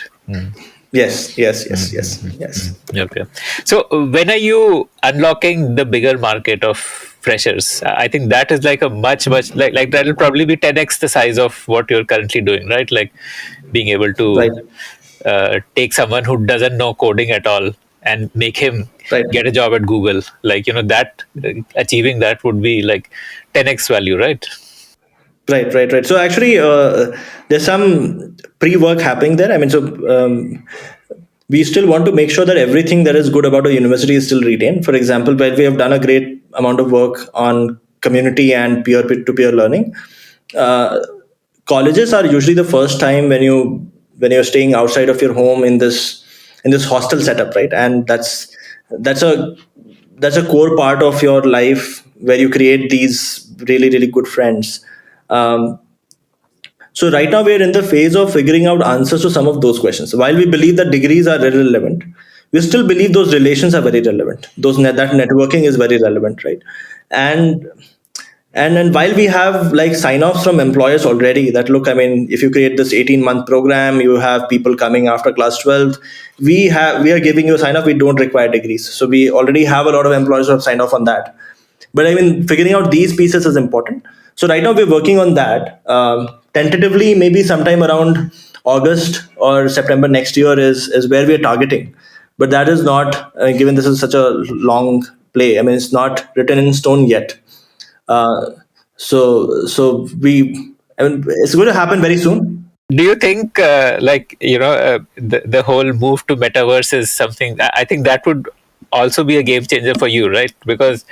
Yes. Okay. So when are you unlocking the bigger market of freshers? I think that is like a much like that will probably be 10x the size of what you're currently doing, right? Like being able Right. to take someone who doesn't know coding at all and make him Right. get a job at Google. That achieving that would be like 10x value, right? Right. So actually, there's some pre-work happening there. I mean, we still want to make sure that everything that is good about a university is still retained. For example, where we have done a great amount of work on community and peer-to-peer learning. Colleges are usually the first time when you're staying outside of your home in this hostel setup, right? And that's a core part of your life where you create these really good friends. So right now we're in the phase of figuring out answers to some of those questions. While we believe that degrees are irrelevant, we still believe those relations are very relevant. That networking is very relevant, right? And and then while we have like sign-offs from employers already that, look, I mean, if you create this 18-month program, you have people coming after class 12. We are giving you a sign-off. We don't require degrees. So we already have a lot of employers who have signed off on that. But I mean, figuring out these pieces is important. So right now we're working on that. Tentatively, maybe sometime around August or September next year is where we are targeting. But that is not, given this is such a long play. I mean, it's not written in stone yet. I mean, it's going to happen very soon. Do you think the whole move to metaverse is something? I think that would also be a game changer for you, right? Because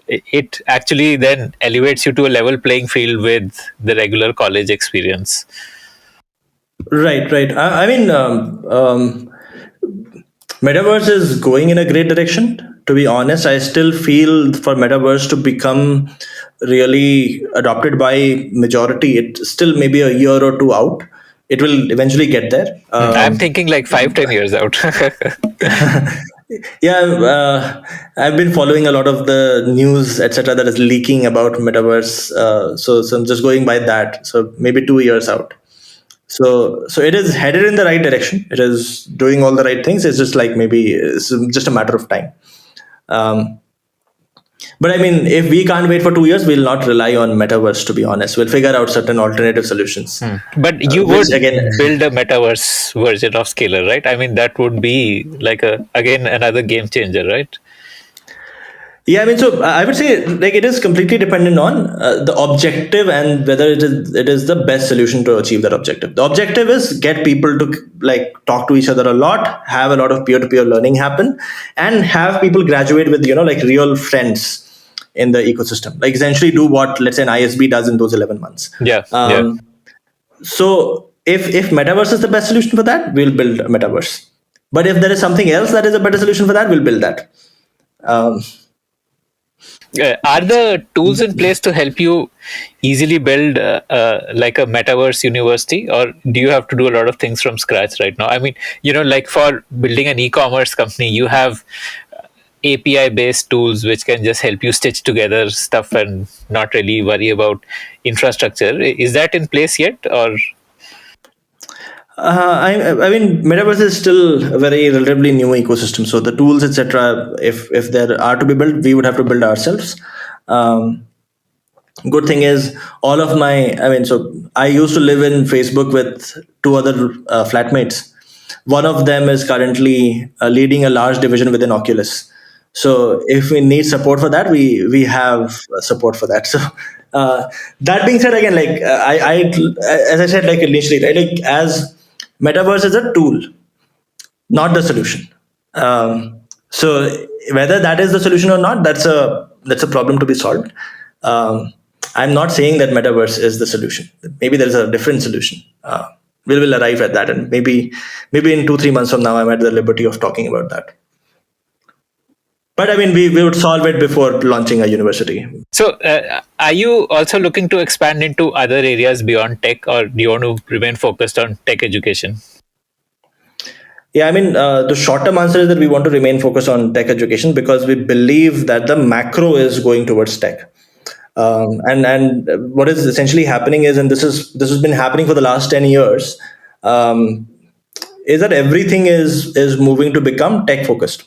it actually then elevates you to a level playing field with the regular college experience. Right. I mean, metaverse is going in a great direction. To be honest, I still feel for metaverse to become really adopted by majority, it's still maybe a year or two out. It will eventually get there. I'm thinking like 5-10 years out. Yeah, I've been following a lot of the news, etc., that is leaking about metaverse. So I'm just going by that. So maybe 2 years out. So it is headed in the right direction. It is doing all the right things. It's just like maybe it's just a matter of time. But I mean, if we can't wait for 2 years, we'll not rely on metaverse. To be honest, we'll figure out certain alternative solutions. But you would build a metaverse version of Scalar, right? I mean, that would be like another game changer, right? Yeah, I mean, so I would say like it is completely dependent on the objective and whether it is the best solution to achieve that objective. The objective is get people to like talk to each other a lot, have a lot of peer-to-peer learning happen, and have people graduate with like real friends in the ecosystem. Like essentially do what, let's say, an ISB does in those 11 months. Yeah. So if metaverse is the best solution for that, we'll build a metaverse. But if there is something else that is a better solution for that, we'll build that. Are the tools in place to help you easily build like a metaverse university, or do you have to do a lot of things from scratch right now? I mean, like for building an e-commerce company, you have API based tools which can just help you stitch together stuff and not really worry about infrastructure. Is that in place yet, or? I mean, metaverse is still a very relatively new ecosystem. So the tools, etc., if there are to be built, we would have to build ourselves. Um, Good thing is, all of my, I mean, so I used to live in Facebook with two other flatmates. One of them is currently leading a large division within Oculus. So if we need support for that, we have support for that. So that being said, again, like I as I said, like initially, right, like as metaverse is a tool, not the solution. So whether that is the solution or not, that's a problem to be solved. Um, I'm not saying that metaverse is the solution. Maybe there is a different solution. We will arrive at that, and maybe in 2-3 months from now, I'm at the liberty of talking about that. But I mean, we would solve it before launching a university. So, are you also looking to expand into other areas beyond tech, or do you want to remain focused on tech education? Yeah, I mean, the short-term answer is that we want to remain focused on tech education because we believe that the macro is going towards tech. And what is essentially happening is, and this has been happening for the last 10 years, is that everything is moving to become tech focused.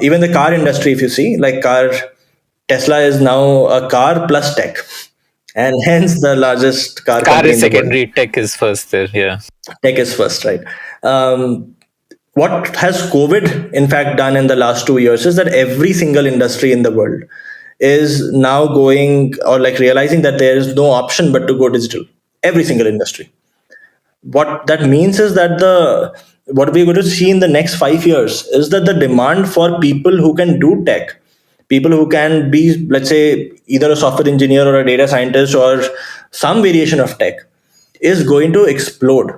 Even the car industry, if you see, like Tesla is now a car plus tech, and hence the largest car Car company is in the world. secondary, tech is first there. Yeah. Tech is first, right? What has COVID, in fact, done in the last 2 years is that every single industry in the world is now going or like realizing that there is no option but to go digital. Every single industry. What that means is that what we're going to see in the next 5 years is that the demand for people who can do tech, people who can be, let's say, either a software engineer or a data scientist or some variation of tech, is going to explode.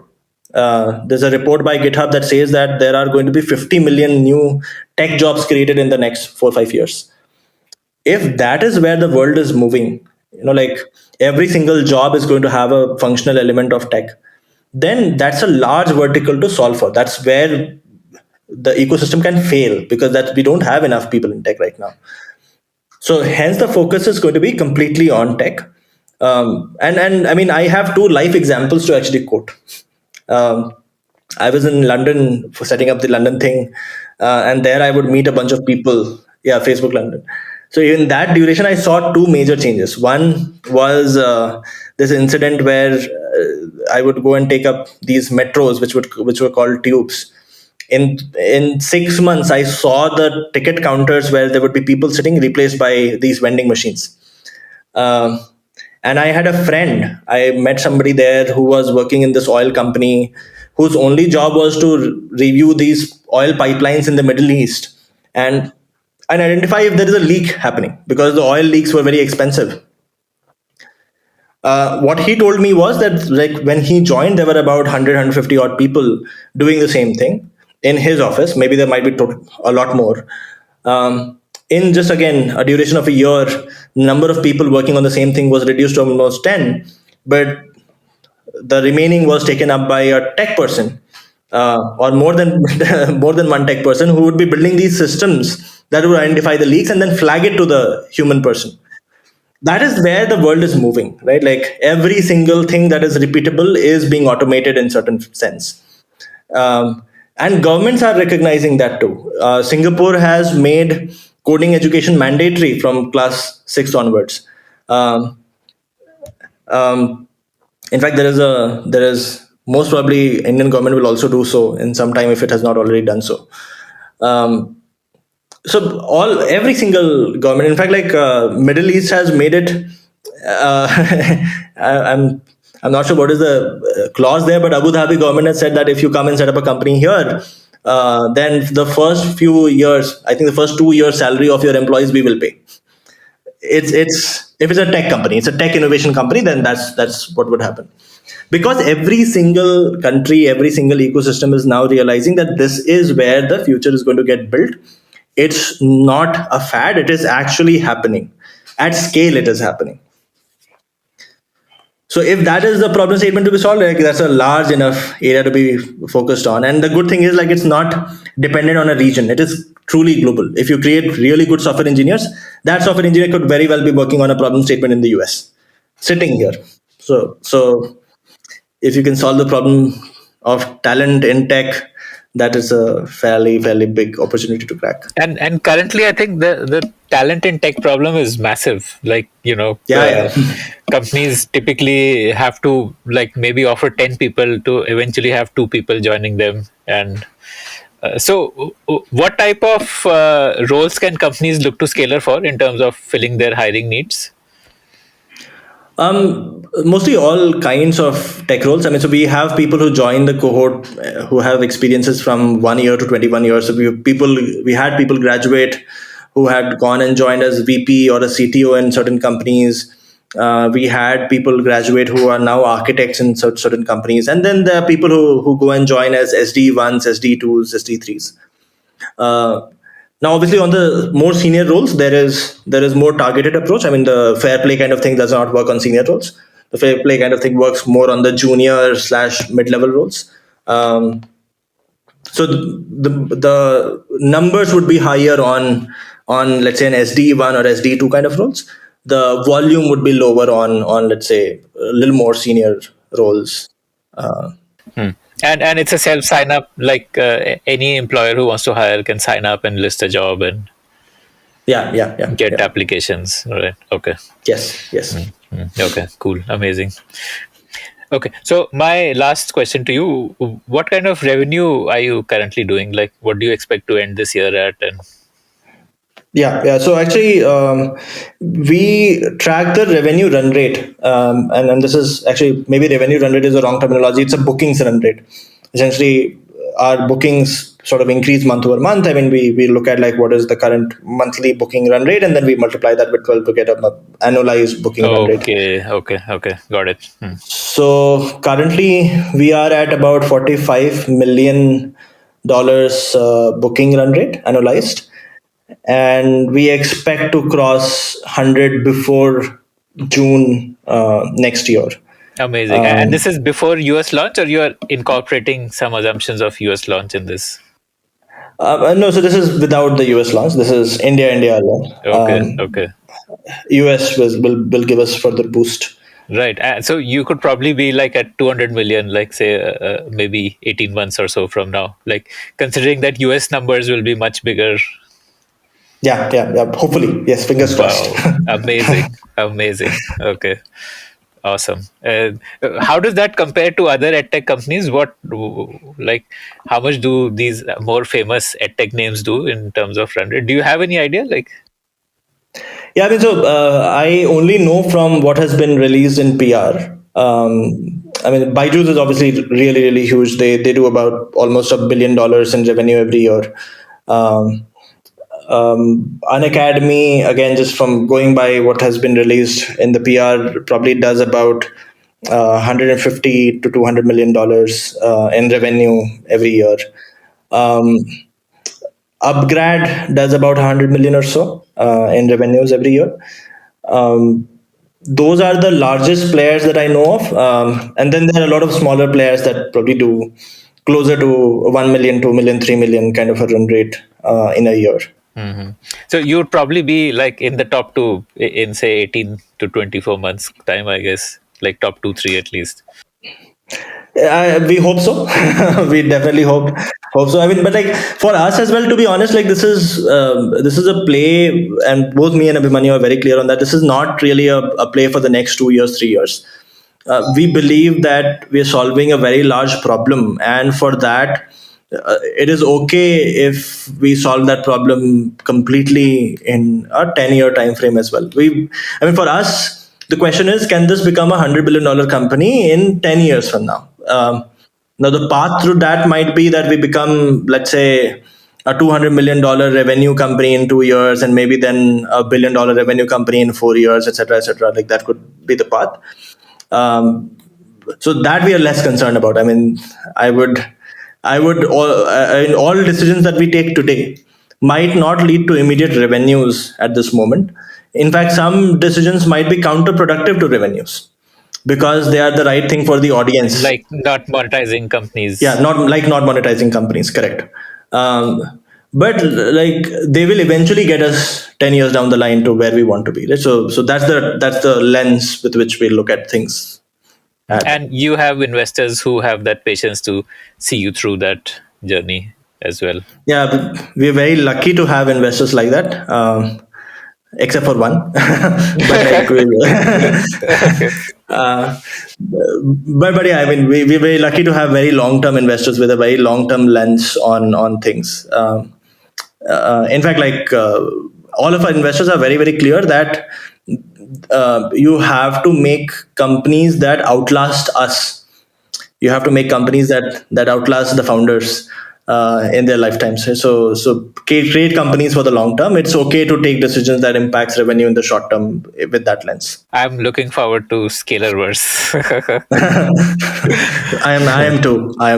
There's a report by GitHub that says that there are going to be 50 million new tech jobs created in the next 4 or 5 years. If that is where the world is moving, like every single job is going to have a functional element of tech, then that's a large vertical to solve for. That's where the ecosystem can fail because that we don't have enough people in tech right now. So hence the focus is going to be completely on tech. And I mean, I have two life examples to actually quote. I was in London for setting up the London thing, and there I would meet a bunch of people. Yeah, Facebook London. So in that duration, I saw two major changes. One was this incident where I would go and take up these metros, which were called tubes. In 6 months, I saw the ticket counters where there would be people sitting replaced by these vending machines. Um, and I had a friend. I met somebody there who was working in this oil company, whose only job was to review these oil pipelines in the Middle East and identify if there is a leak happening because the oil leaks were very expensive. What he told me was that like when he joined, there were about 100, 150 odd people doing the same thing in his office. Maybe there might be a lot more. In just again a duration of a year, number of people working on the same thing was reduced to almost 10, but the remaining was taken up by a tech person, or more than more than one tech person who would be building these systems that would identify the leaks and then flag it to the human person. That is where the world is moving, right? Like every single thing that is repeatable is being automated in certain sense. And governments are recognizing that too. Singapore has made coding education mandatory from class 6 onwards. Um, um, in fact, there is most probably Indian government will also do so in some time if it has not already done so. Um, so every single government, in fact, like Middle East has made it. Uh, I'm not sure what is the clause there, but Abu Dhabi government has said that if you come and set up a company here, then the first few years, I think the first 2 years salary of your employees we will pay. It's if it's a tech company, it's a tech innovation company, then that's what would happen. Because every single country, every single ecosystem is now realizing that this is where the future is going to get built. It's not a fad, it is actually happening. At scale, it is happening. So if that is the problem statement to be solved, like that's a large enough area to be focused on. And the good thing is like it's not dependent on a region. It is truly global. If you create really good software engineers, that software engineer could very well be working on a problem statement in the US, sitting here. So if you can solve the problem of talent in tech, that is a fairly big opportunity to crack. And currently, I think the talent in tech problem is massive. Like, Yeah. companies typically have to like maybe offer 10 people to eventually have 2 people joining them. And so what type of roles can companies look to Scalar for in terms of filling their hiring needs? Mostly all kinds of tech roles. I mean, so we have people who join the cohort who have experiences from 1 year to 21 years. So we had people graduate who had gone and joined as VP or a CTO in certain companies. We had people graduate who are now architects in certain companies, and then there are people who go and join as SD1s, SD2s, SD3s. Now, obviously, on the more senior roles, there is more targeted approach. I mean, the fair play kind of thing does not work on senior roles. The fair play kind of thing works more on the junior/mid-level roles. So the numbers would be higher on let's say an SD1 or SD2 kind of roles. The volume would be lower on let's say a little more senior roles. And it's a self sign up, like any employer who wants to hire can sign up and list a job and get applications. Right. Okay. Yes. Okay, cool. Amazing. Okay, so my last question to you: what kind of revenue are you currently doing? Like, what do you expect to end this year at? And Yeah. So actually, we track the revenue run rate, and this is actually maybe revenue run rate is the wrong terminology. It's a bookings run rate. Essentially, our bookings sort of increase month over month. I mean, we look at like what is the current monthly booking run rate, and then we multiply that with 12 to get an annualized booking run rate. Okay, got it. So currently, we are at about $45 million booking run rate annualized, and we expect to cross 100 before June next year. Amazing. And this is before US launch, or you are incorporating some assumptions of US launch in this? No, so this is without the US launch. This is India alone. Okay. US will give us further boost. Right. So you could probably be like at 200 million, like say maybe 18 months or so from now. Like considering that US numbers will be much bigger. Yeah. Hopefully, yes. Fingers crossed. Amazing. Okay. Awesome. How does that compare to other edtech companies? How much do these more famous edtech names do in terms of run rate? Do you have any idea? Yeah, I mean, so I only know from what has been released in PR. I mean, Byju's is obviously really huge. They do about almost $1 billion in revenue every year. Unacademy, again, just from going by what has been released in the PR, probably does about $150 to $200 million in revenue every year. Upgrad does about 100 million or so in revenues every year. Those are the largest players that I know of. And then there are a lot of smaller players that probably do closer to 1 million, 2 million, 3 million kind of a run rate in a year. Mm-hmm. So you would probably be like in the top two in say 18 to 24 months time, I guess, like top 2-3 at least. We hope so. We definitely hope so. I mean, but like for us as well, to be honest, like this is a play, and both me and Abhimanyu are very clear on that. This is not really a play for the next 2 years, 3 years. We believe that we are solving a very large problem, and for that, it is okay if we solve that problem completely in a 10-year time frame as well. I mean, for us, the question is, can this become a $100 billion company in 10 years from now? Now, the path through that might be that we become, let's say, a $200 million revenue company in 2 years, and maybe then a $1 billion revenue company in 4 years, etc., etc. Like that could be the path. So that we are less concerned about. I mean, all decisions that we take today might not lead to immediate revenues at this moment. In fact, some decisions might be counterproductive to revenues. because they are the right thing for the audience. Like not monetizing companies. Yeah, not monetizing companies, correct. But like they will eventually get us 10 years down the line to where we want to be, right? So that's the lens with which we look at things. And you have investors who have that patience to see you through that journey as well. Yeah, we're very lucky to have investors like that, except for one. But like but yeah, I mean, we're very lucky to have very long-term investors with a very long-term lens on things. In fact, like all of our investors are very, very clear that you have to make companies that outlast us. You have to make companies that outlast the founders in their lifetimes. So create companies for the long term. It's okay to take decisions that impacts revenue in the short term with that lens. I'm looking forward to Scalarverse. I am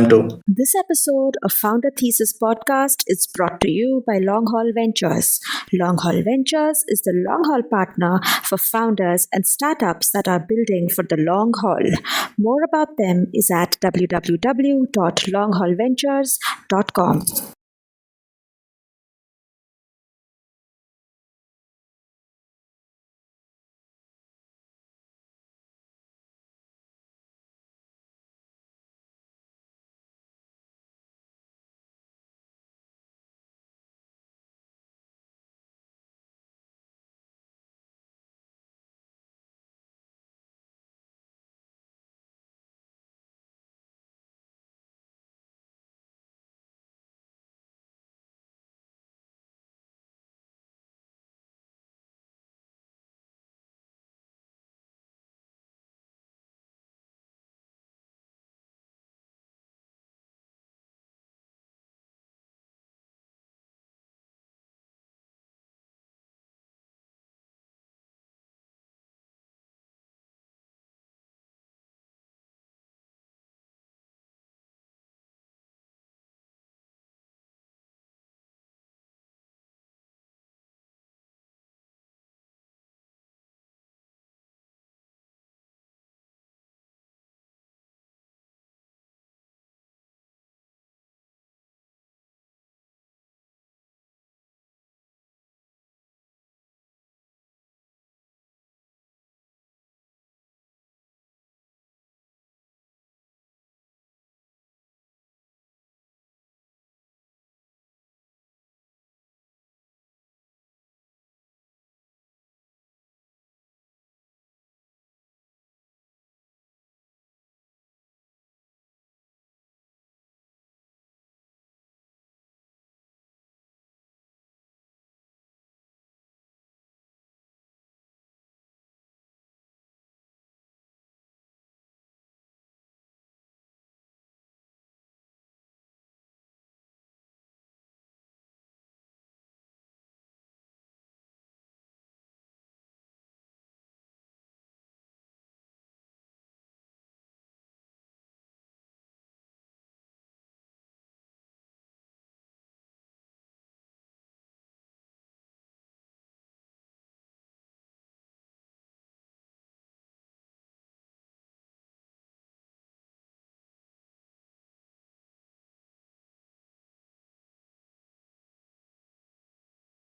too. This episode of Founder Thesis podcast is brought to you by Long Haul Ventures. Long Haul Ventures is the long haul partner for founders and startups that are building for the long haul. More about them is at www.longhaulventures.com.